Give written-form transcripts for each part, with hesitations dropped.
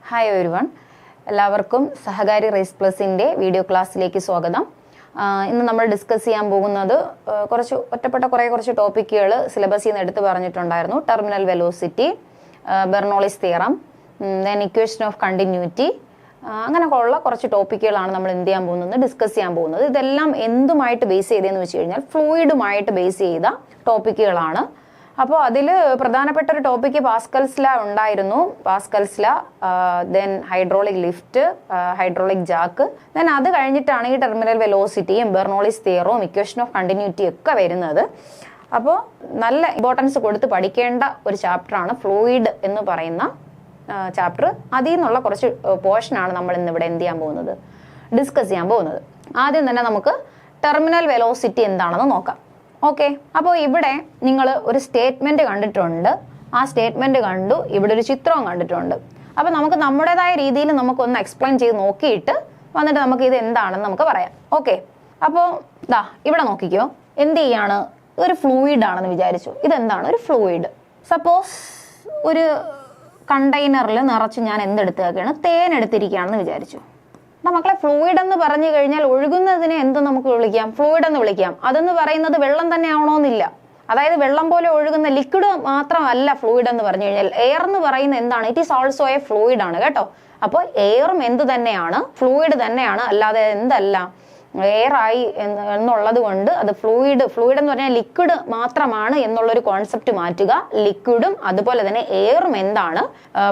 Hi everyone, എല്ലാവർക്കും സഹകാരി raise പ്ലസിൻ്റെ video ക്ലാസ്സിലേക്ക് സ്വാഗതം. ഇന്ന് നമ്മൾ ഡിസ്കസ് ചെയ്യാൻ പോകുന്നത് കുറച്ച് ടോപ്പിക്കുകൾ സിലബസിൽ നിന്ന് എടുത്ത് പറഞ്ഞിട്ടുണ്ടായിരുന്നു. Terminal velocity, Bernoulli's theorem, then equation of continuity, അങ്ങനെയൊക്കെയുള്ള കുറച്ച് ടോപ്പിക്കുകളാണ് നമ്മൾ ഡിസ്കസ് ചെയ്യാൻ പോകുന്നത്. ഇതെല്ലാം എന്തുമായിട്ട് ബേസ് ചെയ്തതെന്ന് വെച്ച് കഴിഞ്ഞാൽ ഫ്ലൂയിഡുമായിട്ട് ബേസ് ചെയ്ത ടോപ്പിക്കുകളാണ്. അപ്പോൾ അതിൽ പ്രധാനപ്പെട്ട ഒരു ടോപ്പിക്ക് പാസ്കൽസ് ലോ ഉണ്ടായിരുന്നു. Pascal's law, then hydraulic lift, hydraulic jack, then അത് കഴിഞ്ഞിട്ടാണ് ഈ ടെർമിനൽ വെലോസിറ്റിയും ബെർണോളിസ് തിയറവും ഇക്വേഷൻ ഓഫ് കണ്ടിന്യൂറ്റി ഒക്കെ വരുന്നത്. അപ്പോൾ നല്ല ഇമ്പോർട്ടൻസ് കൊടുത്ത് പഠിക്കേണ്ട ഒരു ചാപ്റ്ററാണ് ഫ്ലൂയിഡ് എന്ന് പറയുന്ന ചാപ്റ്റർ. അതിൽ നിന്നുള്ള കുറച്ച് പോർഷനാണ് നമ്മൾ ഇന്നിവിടെ ഡിസ്കസ് ചെയ്യാൻ പോകുന്നത്. ആദ്യം തന്നെ നമുക്ക് ടെർമിനൽ വെലോസിറ്റി എന്താണെന്ന് നോക്കാം. ഓക്കെ, അപ്പോൾ ഇവിടെ നിങ്ങൾ ഒരു സ്റ്റേറ്റ്മെന്റ് കണ്ടിട്ടുണ്ട്, ആ സ്റ്റേറ്റ്മെന്റ് കണ്ടു, ഇവിടെ ഒരു ചിത്രവും കണ്ടിട്ടുണ്ട്. അപ്പോൾ നമുക്ക് നമ്മുടേതായ രീതിയിൽ നമുക്കൊന്ന് എക്സ്പ്ലെയിൻ ചെയ്ത് നോക്കിയിട്ട് വന്നിട്ട് നമുക്ക് ഇത് എന്താണെന്ന് നമുക്ക് പറയാം. ഓക്കെ, അപ്പോൾ ഇവിടെ നോക്കിക്കോ, എന്ത് ചെയ്യാണ്, ഒരു ഫ്ലൂയിഡ് ആണെന്ന് വിചാരിച്ചു. ഇതെന്താണ് ഒരു ഫ്ലൂയിഡ്? സപ്പോസ് ഒരു കണ്ടെയ്നറിൽ നിറച്ച് ഞാൻ എന്തെടുത്തേക്കാണ്, തേൻ എടുത്തിരിക്കുകയാണെന്ന് വിചാരിച്ചു. മക്കളെ, ഫ്ലൂയിഡ് എന്ന് പറഞ്ഞു കഴിഞ്ഞാൽ ഒഴുകുന്നതിനെ എന്ത് നമുക്ക് വിളിക്കാം? ഫ്ലൂയിഡ് എന്ന് വിളിക്കാം. അതെന്ന് പറയുന്നത് വെള്ളം തന്നെ ആവണമെന്നില്ല. അതായത് വെള്ളം പോലെ ഒഴുകുന്ന ലിക്വിഡ് മാത്രമല്ല ഫ്ലൂയിഡ് എന്ന് പറഞ്ഞു കഴിഞ്ഞാൽ. എയർ എന്ന് പറയുന്നത് എന്താണ്? It is also A fluid ആണ് കേട്ടോ. അപ്പോൾ എയറും എന്ത് തന്നെയാണ്? ഫ്ലൂയിഡ് തന്നെയാണ്, അല്ലാതെ എന്തല്ല എയർ ആയി എന്നുള്ളത് കൊണ്ട് അത് ഫ്ലൂയിഡ് എന്ന് പറഞ്ഞാൽ ലിക്വിഡ് മാത്രമാണ് എന്നുള്ളൊരു കോൺസെപ്റ്റ് മാറ്റുക. ലിക്വിഡും അതുപോലെ തന്നെ എയറും എന്താണ്?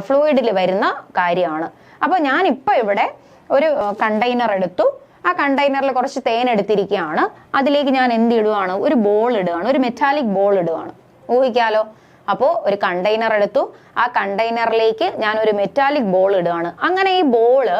ഫ്ലൂയിഡിൽ വരുന്ന കാര്യമാണ്. അപ്പോൾ ഞാനിപ്പോൾ ഇവിടെ ഒരു കണ്ടെയ്നർ എടുത്തു. ആ കണ്ടെയ്നറിൽ കുറച്ച് തേൻ എടുത്തിരിക്കുകയാണ്. അതിലേക്ക് ഞാൻ എന്ത് ഇടുവാണ്? ഒരു ബോൾ ഇടുകയാണ്, ഒരു മെറ്റാലിക് ബോൾ ഇടുകയാണ്. ഊഹിക്കാലോ. അപ്പോൾ ഒരു കണ്ടെയ്നർ എടുത്തു, ആ കണ്ടെയ്നറിലേക്ക് ഞാൻ ഒരു മെറ്റാലിക് ബോൾ ഇടുകയാണ്. അങ്ങനെ ഈ ബോള്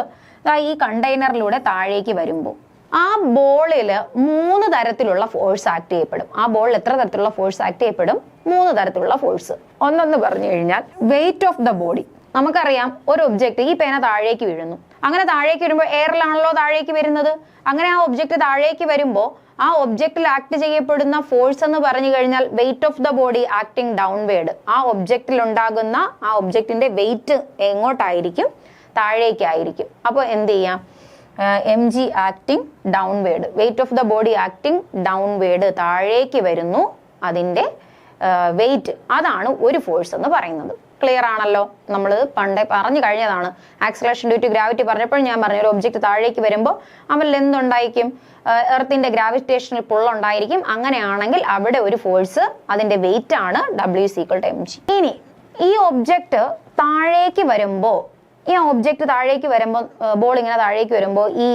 ഈ കണ്ടെയ്നറിലൂടെ താഴേക്ക് വരുമ്പോൾ ആ ബോളിൽ 3 തരത്തിലുള്ള ഫോഴ്സ് ആക്ട് ചെയ്യപ്പെടും. ആ ബോളിൽ എത്ര തരത്തിലുള്ള ഫോഴ്സ് ആക്ട് ചെയ്യപ്പെടും? 3 തരത്തിലുള്ള ഫോഴ്സ്. ഒന്നെന്ന് പറഞ്ഞു കഴിഞ്ഞാൽ വെയിറ്റ് ഓഫ് ദ ബോഡി. നമുക്കറിയാം, ഒരു ഒബ്ജക്റ്റ്, ഈ പേന താഴേക്ക് വീഴുന്നു. അങ്ങനെ താഴേക്ക് വരുമ്പോൾ എയറിലാണല്ലോ താഴേക്ക് വരുന്നത്. അങ്ങനെ ആ ഒബ്ജക്റ്റ് താഴേക്ക് വരുമ്പോൾ ആ ഒബ്ജക്റ്റിൽ ആക്ട് ചെയ്യപ്പെടുന്ന ഫോഴ്സ് എന്ന് പറഞ്ഞു കഴിഞ്ഞാൽ wait of the body acting downward. ആ ഒബ്ജക്റ്റിൽ ഉണ്ടാകുന്ന ആ ഒബ്ജക്റ്റിന്റെ വെയിറ്റ് എങ്ങോട്ടായിരിക്കും? താഴേക്കായിരിക്കും. അപ്പോൾ എന്ത് ചെയ്യാം? mg acting downward, wait of the body acting downward, താഴേക്ക് വരുന്നു അതിന്റെ വെയിറ്റ്. അതാണ് ഒരു ഫോഴ്സ് എന്ന് പറയുന്നത്. ക്ലിയർ ആണല്ലോ? നമ്മൾ പണ്ടേ പറഞ്ഞു കഴിഞ്ഞതാണ്. ആക്സലറേഷൻ ഡ്യൂ ടു ഗ്രാവിറ്റി പറഞ്ഞപ്പോൾ ഞാൻ പറഞ്ഞു, ഒരു ഒബ്ജക്റ്റ് താഴേക്ക് വരുമ്പോൾ അവരിൽ എന്തുണ്ടായിരിക്കും? എർത്തിന്റെ ഗ്രാവിറ്റേഷണൽ പുൾ ഉണ്ടായിരിക്കും. അങ്ങനെയാണെങ്കിൽ അവിടെ ഒരു ഫോഴ്സ്, അതിന്റെ വെയിറ്റ് ആണ് W=mg. ഇനി ഈ ഒബ്ജക്റ്റ് താഴേക്ക് വരുമ്പോൾ ബോൾ ഇങ്ങനെ താഴേക്ക് വരുമ്പോൾ ഈ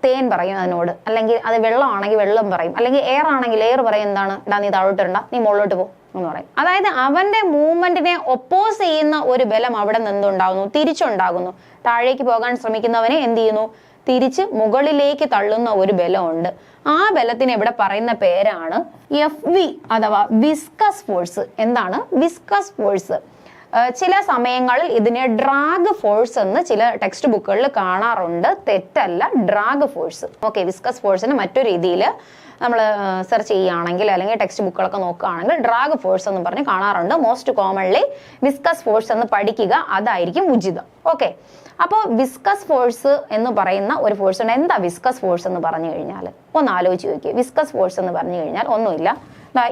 തേൻ പറയും അതിനോട്, അല്ലെങ്കിൽ അത് വെള്ളമാണെങ്കിൽ വെള്ളം പറയും, അല്ലെങ്കിൽ എയർ ആണെങ്കിൽ എയർ പറയും എന്താണ്? നീ താഴോട്ട് ഇടണ്ട, നീ മുകളിലോട്ട് പോ എന്ന് പറയും. അതായത് അവന്റെ മൂവ്മെന്റിനെ ഒപ്പോസ് ചെയ്യുന്ന ഒരു ബലം അവിടെ നിന്നുണ്ടാകുന്നു, തിരിച്ചുണ്ടാകുന്നു. താഴേക്ക് പോകാൻ ശ്രമിക്കുന്നവനെ എന്ത് ചെയ്യുന്നു? തിരിച്ച് മുകളിലേക്ക് തള്ളുന്ന ഒരു ബലമുണ്ട്. ആ ബലത്തിന് ഇവിടെ പറയുന്ന പേരാണ് FV അഥവാ വിസ്കസ് ഫോഴ്സ്. എന്താണ് വിസ്കസ് ഫോഴ്സ്? ചില സമയങ്ങളിൽ ഇതിനെ ഡ്രാഗ് ഫോഴ്സ് എന്ന് ചില ടെക്സ്റ്റ് ബുക്കുകളിൽ കാണാറുണ്ട്. തെറ്റല്ല, ഡ്രാഗ് ഫോഴ്സ്. ഓക്കെ, വിസ്കസ് ഫോഴ്സിന് മറ്റൊരു രീതിയിൽ നമ്മൾ സെർച്ച് ചെയ്യുകയാണെങ്കിൽ അല്ലെങ്കിൽ ടെക്സ്റ്റ് ബുക്കുകളൊക്കെ നോക്കുകയാണെങ്കിൽ ഡ്രാഗ് ഫോഴ്സ് എന്ന് പറഞ്ഞ് കാണാറുണ്ട്. മോസ്റ്റ് കോമൺലി വിസ്കസ് ഫോഴ്സ് എന്ന് പഠിക്കുക, അതായിരിക്കും ഉചിതം. ഓക്കെ, അപ്പോൾ വിസ്കസ് ഫോഴ്സ് എന്ന് പറയുന്ന ഒരു ഫോഴ്സ് ഉണ്ട്. എന്താ വിസ്കസ് ഫോഴ്സ് എന്ന് പറഞ്ഞു കഴിഞ്ഞാൽ? ഒന്ന് ആലോചിച്ച് നോക്കിയേ. വിസ്കസ് ഫോഴ്സ് എന്ന് പറഞ്ഞു കഴിഞ്ഞാൽ ഒന്നുമില്ല.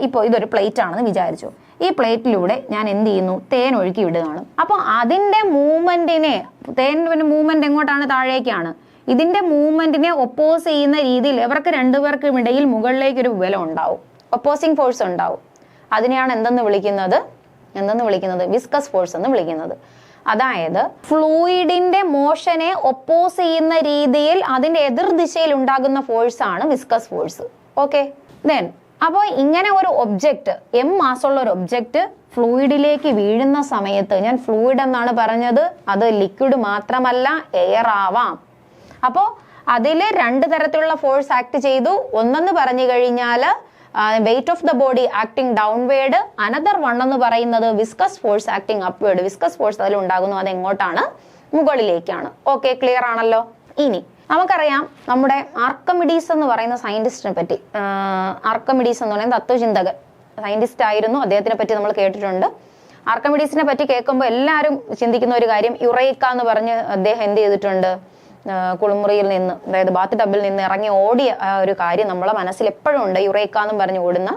ഇപ്പോൾ ഇതൊരു പ്ലേറ്റ് ആണെന്ന് വിചാരിച്ചു. ഈ പ്ലേറ്റിലൂടെ ഞാൻ എന്ത് ചെയ്യുന്നു? തേൻ ഒഴുക്കി വിടുകയാണ്. അപ്പോൾ അതിന്റെ മൂവ്മെന്റിനെ, തേനിന്റെ മൂവ്മെന്റ് എങ്ങോട്ടാണ്? താഴേക്കാണ്. ഇതിന്റെ മൂവ്മെന്റിനെ ഒപ്പോസ് ചെയ്യുന്ന രീതിയിൽ ഇവർക്ക് രണ്ടുപേർക്കും ഇടയിൽ മുകളിലേക്ക് ഒരു ബലം ഉണ്ടാവും, ഒപ്പോസിങ് ഫോഴ്സ് ഉണ്ടാവും. അതിനെയാണ് എന്തെന്ന് വിളിക്കുന്നത്? വിസ്കസ് ഫോഴ്സ് എന്ന് വിളിക്കുന്നത്. അതായത് ഫ്ലൂയിഡിന്റെ മോഷനെ ഒപ്പോസ് ചെയ്യുന്ന രീതിയിൽ അതിന്റെ എതിർ ദിശയിൽ ഉണ്ടാകുന്ന ഫോഴ്സ് ആണ് വിസ്കസ് ഫോഴ്സ്. ഓക്കെ, ദെൻ അപ്പോൾ ഇങ്ങനെ ഒരു ഒബ്ജക്റ്റ്, മാസ്സുള്ള ഒരു ഒബ്ജക്റ്റ് ഫ്ലൂയിഡിലേക്ക് വീഴുന്ന സമയത്ത്, ഞാൻ ഫ്ലൂയിഡ് എന്നാണ് പറഞ്ഞത്, അത് ലിക്വിഡ് മാത്രമല്ല, എയർ ആവാം. അപ്പോൾ അതിൽ 2 തരത്തിലുള്ള ഫോഴ്സ് ആക്ട് ചെയ്തു. ഒന്നെന്ന് പറഞ്ഞു കഴിഞ്ഞാൽ wait of the body acting downward, another one എന്ന് പറയുന്നത് viscous force acting upward. Viscous force അതിൽ ഉണ്ടാകുന്നു, അത് എങ്ങോട്ടാണ്? മുകളിലേക്കാണ്. ഓക്കെ, ക്ലിയർ ആണല്ലോ? ഇനി നമുക്കറിയാം, നമ്മുടെ ആർക്കിമിഡീസ് എന്ന് പറയുന്ന സയന്റിസ്റ്റിനെ പറ്റി. ആർക്കിമിഡീസ് എന്ന് പറയുന്ന തത്വചിന്തകൻ സയന്റിസ്റ്റ് ആയിരുന്നു. അദ്ദേഹത്തിനെ പറ്റി നമ്മൾ കേട്ടിട്ടുണ്ട്. ആർക്കിമിഡീസിനെ പറ്റി കേൾക്കുമ്പോൾ എല്ലാവരും ചിന്തിക്കുന്ന ഒരു കാര്യം, യുറേക്ക എന്ന് പറഞ്ഞ് അദ്ദേഹം എന്ത് ചെയ്തിട്ടുണ്ട്, കുളിമുറിയിൽ നിന്ന്, അതായത് ബാത്ത് ടബിൽ നിന്ന് ഇറങ്ങി ഓടിയ ആ ഒരു കാര്യം നമ്മളെ മനസ്സിൽ എപ്പോഴും ഉണ്ട്. യുറേക്ക എന്ന് പറഞ്ഞ് ഓടുന്ന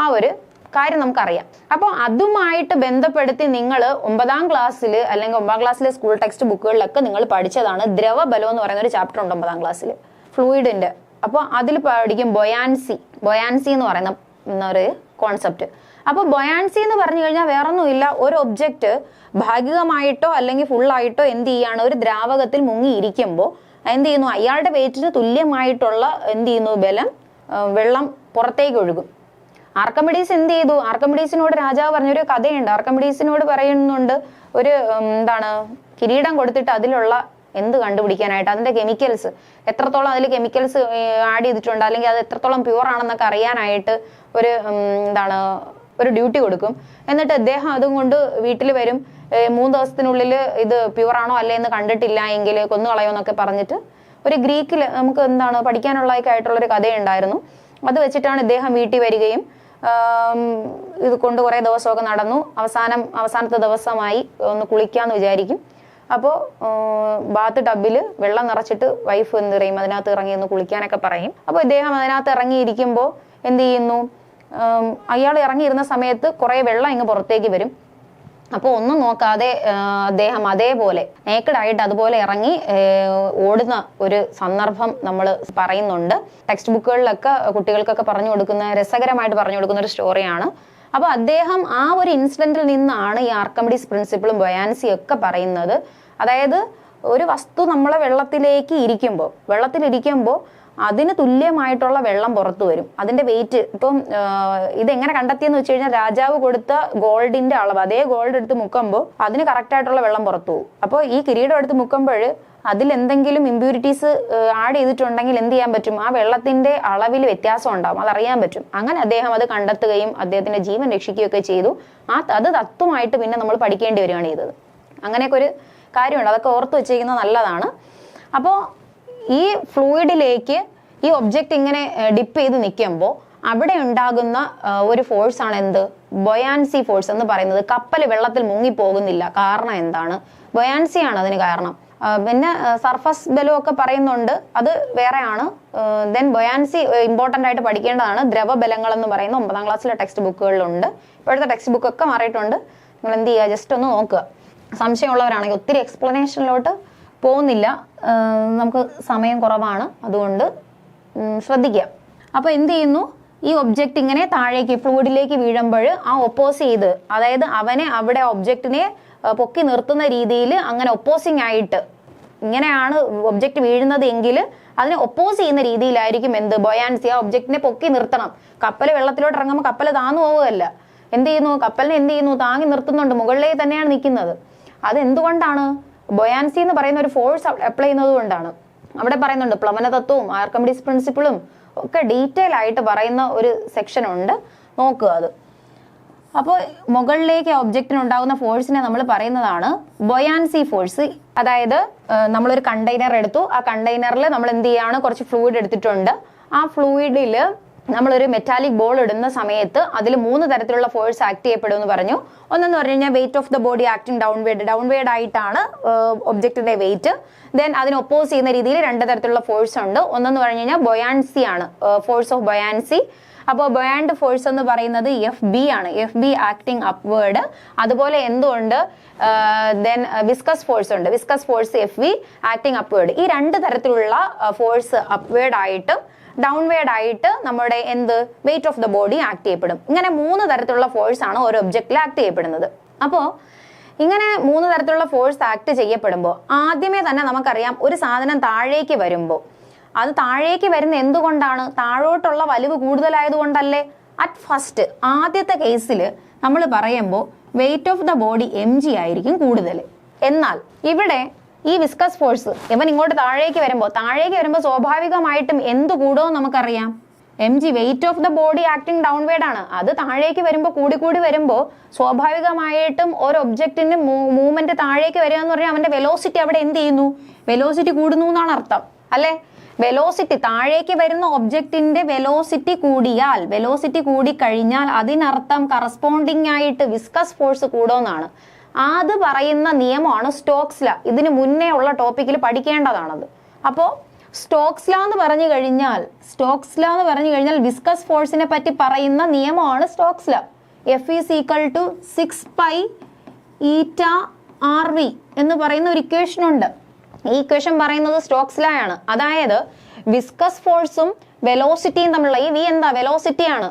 ആ ഒരു കാര്യം നമുക്കറിയാം. അപ്പോൾ അതുമായിട്ട് ബന്ധപ്പെടുത്തി നിങ്ങൾ 9ാം ക്ലാസ്സിൽ അല്ലെങ്കിൽ 9ാം ക്ലാസ്സിലെ സ്കൂൾ ടെക്സ്റ്റ് ബുക്കുകളിലൊക്കെ നിങ്ങൾ പഠിച്ചതാണ് ദ്രവബലം എന്ന് പറയുന്ന ഒരു ചാപ്റ്റർ ഉണ്ട് 9ാം ക്ലാസ്സിൽ, ഫ്ലൂയിഡിന്റെ. അപ്പോൾ അതിൽ പഠിക്കും ബൊയാൻസി എന്ന് പറയുന്ന ഒരു കോൺസെപ്റ്റ്. അപ്പോൾ ബൊയാൻസി എന്ന് പറഞ്ഞു കഴിഞ്ഞാൽ വേറൊന്നുമില്ല, ഒരു ഒബ്ജക്റ്റ് ഭാഗികമായിട്ടോ അല്ലെങ്കിൽ ഫുള്ളായിട്ടോ എന്ത് ചെയ്യാണ്, ഒരു ദ്രാവകത്തിൽ മുങ്ങിയിരിക്കുമ്പോൾ എന്ത് ചെയ്യുന്നു, അയാളുടെ വെയിറ്റിന് തുല്യമായിട്ടുള്ള എന്ത് ചെയ്യുന്നു, ബലം, വെള്ളം പുറത്തേക്ക് ഒഴുകും. ആർക്കിമിഡീസ് എന്ത് ചെയ്തു, ആർക്കിമിഡീസിനോട് രാജാവ് പറഞ്ഞൊരു കഥയുണ്ട്. ആർക്കിമിഡീസിനോട് പറയുന്നുണ്ട്, ഒരു എന്താണ് കിരീടം കൊടുത്തിട്ട് അതിലുള്ള എന്ത് കണ്ടുപിടിക്കാനായിട്ട്, അതിന്റെ കെമിക്കൽസ് എത്രത്തോളം അതിൽ കെമിക്കൽസ് ആഡ് ചെയ്തിട്ടുണ്ട്, അല്ലെങ്കിൽ അത് എത്രത്തോളം പ്യുവർ ആണെന്നൊക്കെ അറിയാനായിട്ട് ഒരു എന്താണ് ഒരു ഡ്യൂട്ടി കൊടുക്കും. എന്നിട്ട് അദ്ദേഹം അതും കൊണ്ട് വീട്ടിൽ വരും. 3 ദിവസത്തിനുള്ളിൽ ഇത് പ്യുവർ ആണോ അല്ലേ എന്ന് കണ്ടിട്ടില്ല എങ്കിൽ കൊന്നുകളയോന്നൊക്കെ പറഞ്ഞിട്ട് ഒരു ഗ്രീക്കിൽ നമുക്ക് എന്താണ് പഠിക്കാനുള്ളതൊക്കെ ആയിട്ടുള്ളൊരു കഥയുണ്ടായിരുന്നു. അത് വെച്ചിട്ടാണ് ഇദ്ദേഹം വീട്ടിൽ വരികയും ഇത് കൊണ്ട് കുറേ ദിവസമൊക്കെ നടന്നു. അവസാനത്തെ ദിവസമായി ഒന്ന് കുളിക്കാന്ന് വിചാരിക്കും. അപ്പോൾ ബാത്ത് ടബിൽ വെള്ളം നിറച്ചിട്ട് വൈഫ് എന്ത് പറയും, അതിനകത്ത് ഇറങ്ങി ഒന്ന് കുളിക്കാനൊക്കെ പറയും. അപ്പോൾ ഇദ്ദേഹം അതിനകത്ത് ഇറങ്ങിയിരിക്കുമ്പോൾ എന്ത് ചെയ്യുന്നു, അയാൾ ഇറങ്ങിയിരുന്ന സമയത്ത് കുറേ വെള്ളം ഇങ്ങ് പുറത്തേക്ക് വരും. അപ്പോൾ ഒന്നും നോക്കാതെ അദ്ദേഹം അതേപോലെ നേക്കഡായിട്ട് അതുപോലെ ഇറങ്ങി ഓടുന്ന ഒരു സന്ദർഭം നമ്മൾ പറയുന്നുണ്ട്. ടെക്സ്റ്റ് ബുക്കുകളിലൊക്കെ കുട്ടികൾക്കൊക്കെ പറഞ്ഞു കൊടുക്കുന്ന, രസകരമായിട്ട് പറഞ്ഞു കൊടുക്കുന്ന ഒരു സ്റ്റോറിയാണ്. അപ്പോൾ അദ്ദേഹം ആ ഒരു ഇൻസിഡന്റിൽ നിന്നാണ് ഈ ആർക്കിമിഡീസ് പ്രിൻസിപ്പിളും ബൊയാൻസിയും ഒക്കെ പറയുന്നത്. അതായത് ഒരു വസ്തു നമ്മളെ വെള്ളത്തിലിരിക്കുമ്പോൾ അതിന് തുല്യമായിട്ടുള്ള വെള്ളം പുറത്തു വരും. അതിന്റെ വെയിറ്റ് ഇപ്പം ഇതെങ്ങനെ കണ്ടെത്തിയെന്ന് വെച്ച് കഴിഞ്ഞാൽ, രാജാവ് കൊടുത്ത ഗോൾഡിന്റെ അളവ്, അതേ ഗോൾഡ് എടുത്ത് മുക്കുമ്പോൾ അതിന് കറക്റ്റ് ആയിട്ടുള്ള വെള്ളം പുറത്തു പോകും. അപ്പോൾ ഈ കിരീടം എടുത്ത് മുക്കുമ്പോൾ അതിൽ എന്തെങ്കിലും ഇമ്പ്യൂരിറ്റീസ് ആഡ് ചെയ്തിട്ടുണ്ടെങ്കിൽ എന്ത് ചെയ്യാൻ പറ്റും, ആ വെള്ളത്തിന്റെ അളവിൽ വ്യത്യാസം ഉണ്ടാവും, അതറിയാൻ പറ്റും. അങ്ങനെ അദ്ദേഹം അത് കണ്ടെത്തുകയും അദ്ദേഹത്തിന്റെ ജീവൻ രക്ഷിക്കുകയൊക്കെ ചെയ്തു. അത് തത്വമായിട്ട് പിന്നെ നമ്മൾ പഠിക്കേണ്ടി വരികയാണ് ചെയ്തത്. അങ്ങനെയൊക്കെ ഒരു കാര്യമുണ്ട്, അതൊക്കെ ഓർത്ത് വെച്ചിരിക്കുന്നത് നല്ലതാണ്. അപ്പോൾ ഈ ഫ്ലൂയിഡിലേക്ക് ഈ ഒബ്ജക്റ്റ് ഇങ്ങനെ ഡിപ്പ് ചെയ്ത് നിൽക്കുമ്പോൾ അവിടെ ഉണ്ടാകുന്ന ഒരു ഫോഴ്സ് ആണ് എന്ത്, ബൊയാൻസി ഫോഴ്സ് എന്ന് പറയുന്നത്. കപ്പൽ വെള്ളത്തിൽ മുങ്ങിപ്പോകുന്നില്ല, കാരണം എന്താണ്, ബൊയാൻസി ആണ് അതിന് കാരണം. പിന്നെ സർഫസ് ബലം ഒക്കെ പറയുന്നുണ്ട്, അത് വേറെയാണ്. ദെൻ ബൊയാൻസി ഇമ്പോർട്ടൻ്റ് ആയിട്ട് പഠിക്കേണ്ടതാണ്. ദ്രവബലങ്ങൾ എന്ന് പറയുന്ന 9ാം ക്ലാസ്സിലെ ടെക്സ്റ്റ് ബുക്കുകളിലുണ്ട്. ഇപ്പോഴത്തെ ടെക്സ്റ്റ് ബുക്കൊക്കെ മാറിയിട്ടുണ്ട്. നിങ്ങൾ എന്ത് ചെയ്യുക, ജസ്റ്റ് ഒന്ന് നോക്കുക. സംശയമുള്ളവരാണെങ്കിൽ ഒത്തിരി എക്സ്പ്ലനേഷനിലോട്ട് പോകുന്നില്ല, നമുക്ക് സമയം കുറവാണ്, അതുകൊണ്ട് ശ്രദ്ധിക്കുക. അപ്പോൾ എന്ത് ചെയ്യുന്നു, ഈ ഒബ്ജക്റ്റ് ഇങ്ങനെ താഴേക്ക് ഫ്ലൂയിഡിലേക്ക് വീഴുമ്പോൾ ആ ഒപ്പോസ് ചെയ്ത്, അതായത് അവനെ അവിടെ ഒബ്ജക്റ്റിനെ പൊക്കി നിർത്തുന്ന രീതിയിൽ അങ്ങനെ ഒപ്പോസിങ് ആയിട്ട് ഇങ്ങനെയാണ് ഒബ്ജക്റ്റ് വീഴുന്നത് എങ്കിൽ അതിനെ ഒപ്പോസ് ചെയ്യുന്ന രീതിയിലായിരിക്കും എന്ത്, ബൊയാൻസി. ആ ഒബ്ജക്റ്റിനെ പൊക്കി നിർത്തണം. കപ്പൽ വെള്ളത്തിലോട്ട് ഇറങ്ങുമ്പോൾ കപ്പൽ താന്നു പോവുകയല്ല, എന്ത് ചെയ്യുന്നു, കപ്പലിനെ എന്ത് ചെയ്യുന്നു, താങ്ങി നിർത്തുന്നുണ്ട്, മുകളിലേക്ക് തന്നെയാണ് നിൽക്കുന്നത്. അതെന്തുകൊണ്ടാണ്, ബൊയാൻസി എന്ന് പറയുന്ന ഒരു ഫോഴ്സ് അപ്ലൈ ചെയ്യുന്നത് കൊണ്ടാണ്. അവിടെ പറയുന്നുണ്ട് പ്ലവന തത്വവും ആർക്കിമിഡീസ് പ്രിൻസിപ്പിളും ഒക്കെ ഡീറ്റെയിൽ ആയിട്ട് പറയുന്ന ഒരു സെക്ഷൻ ഉണ്ട്, നോക്കുക അത്. അപ്പോൾ മുകളിലേക്ക് ഒബ്ജക്റ്റിന് ഉണ്ടാകുന്ന ഫോഴ്സിനെ നമ്മൾ പറയുന്നതാണ് ബൊയാൻസി ഫോഴ്സ്. അതായത് നമ്മളൊരു കണ്ടെയ്നർ എടുത്തു, ആ കണ്ടെയ്നറിൽ നമ്മൾ എന്ത് ചെയ്യാണ്, കുറച്ച് ഫ്ലൂയിഡ് എടുത്തിട്ടുണ്ട്. ആ ഫ്ലൂയിഡിൽ നമ്മളൊരു മെറ്റാലിക് ബോൾ ഇടുന്ന സമയത്ത് അതിൽ 3 തരത്തിലുള്ള ഫോഴ്സ് ആക്ട് ചെയ്യപ്പെടും എന്ന് പറഞ്ഞു. ഒന്നെന്ന് പറഞ്ഞു കഴിഞ്ഞാൽ wait of the body acting downward ആയിട്ടാണ് ഒബ്ജക്റ്റിന്റെ വെയിറ്റ്. ദെൻ അതിന് ഒപ്പോസ് ചെയ്യുന്ന രീതിയിൽ 2 തരത്തിലുള്ള ഫോഴ്സ് ഉണ്ട്. ഒന്നെന്ന് പറഞ്ഞു കഴിഞ്ഞാൽ ബൊയാൻസി ആണ്, ഫോഴ്സ് ഓഫ് ബൊയാൻസി. അപ്പോൾ ബൊയാൻഡ് ഫോഴ്സ് എന്ന് പറയുന്നത് FB ആണ്, FB ആക്ടിങ് അപ്വേർഡ്. അതുപോലെ എന്തുകൊണ്ട്, ദെൻ വിസ്കസ് ഫോഴ്സ് ഉണ്ട്, viscous force FV acting upward. ഈ 2 തരത്തിലുള്ള ഫോഴ്സ് അപ്വേർഡ് ആയിട്ടും ഡൗൺവേർഡ് ആയിട്ട് നമ്മുടെ എന്ത്, wait of the body act ചെയ്യപ്പെടും. ഇങ്ങനെ 3 തരത്തിലുള്ള ഫോഴ്സ് ആണ് ഒരു ഒബ്ജക്റ്റിൽ ആക്ട് ചെയ്യപ്പെടുന്നത്. അപ്പോൾ ഇങ്ങനെ 3 തരത്തിലുള്ള ഫോഴ്സ് ആക്ട് ചെയ്യപ്പെടുമ്പോൾ ആദ്യമേ തന്നെ നമുക്കറിയാം, ഒരു സാധനം താഴേക്ക് വരുമ്പോൾ അത് താഴേക്ക് വരുന്ന എന്തുകൊണ്ടാണ്, താഴോട്ടുള്ള വലിവ് കൂടുതലായതുകൊണ്ടല്ലേ. അറ്റ് ഫസ്റ്റ് ആദ്യത്തെ കേസിൽ നമ്മൾ പറയുമ്പോൾ wait of the body mg ആയിരിക്കും കൂടുതൽ. എന്നാൽ ഇവിടെ ഈ വിസ്കസ് ഫോഴ്സ് ഇവൻ ഇങ്ങോട്ട് താഴേക്ക് വരുമ്പോൾ സ്വാഭാവികമായിട്ടും എന്ത് കൂടുമെന്ന് നമുക്കറിയാം, mg, wait of the body acting downward ആണ്. അത് താഴേക്ക് വരുമ്പോൾ കൂടി വരുമ്പോൾ സ്വാഭാവികമായിട്ടും ഒരു ഒബ്ജക്റ്റിന്റെ മൂവ്മെന്റ് താഴേക്ക് വരിക എന്ന് പറഞ്ഞാൽ അവന്റെ വെലോസിറ്റി അവിടെ എന്ത് ചെയ്യുന്നു, വെലോസിറ്റി കൂടുന്നു എന്നാണ് അർത്ഥം അല്ലെ. വെലോസിറ്റി താഴേക്ക് വരുന്ന ഒബ്ജക്റ്റിന്റെ വെലോസിറ്റി കൂടിയാൽ, വെലോസിറ്റി കൂടിക്കഴിഞ്ഞാൽ അതിനർത്ഥം കറസ്പോണ്ടിങ് ആയിട്ട് വിസ്കസ് ഫോഴ്സ് കൂടുമെന്നാണ്. അത് പറയുന്ന നിയമമാണ് സ്റ്റോക്സ് ലാ. ഇതിന് മുന്നേ ഉള്ള ടോപ്പിക്കിൽ പഠിക്കേണ്ടതാണത്. അപ്പോൾ സ്റ്റോക്സ് ലാ എന്ന് പറഞ്ഞു കഴിഞ്ഞാൽ വിസ്കസ് ഫോഴ്സിനെ പറ്റി പറയുന്ന നിയമമാണ് സ്റ്റോക്സ് ലാ. F is equal to 6 pi eta RV എന്ന് പറയുന്ന ഒരു ഇക്വേഷൻ ഉണ്ട്. ഈ ഇക്വേഷൻ പറയുന്നത് സ്റ്റോക്സ് ലാ ആണ്. അതായത് വിസ്കസ് ഫോഴ്സും വെലോസിറ്റിയും തമ്മിലുള്ള ഈ V എന്താ? വെലോസിറ്റി ആണ്.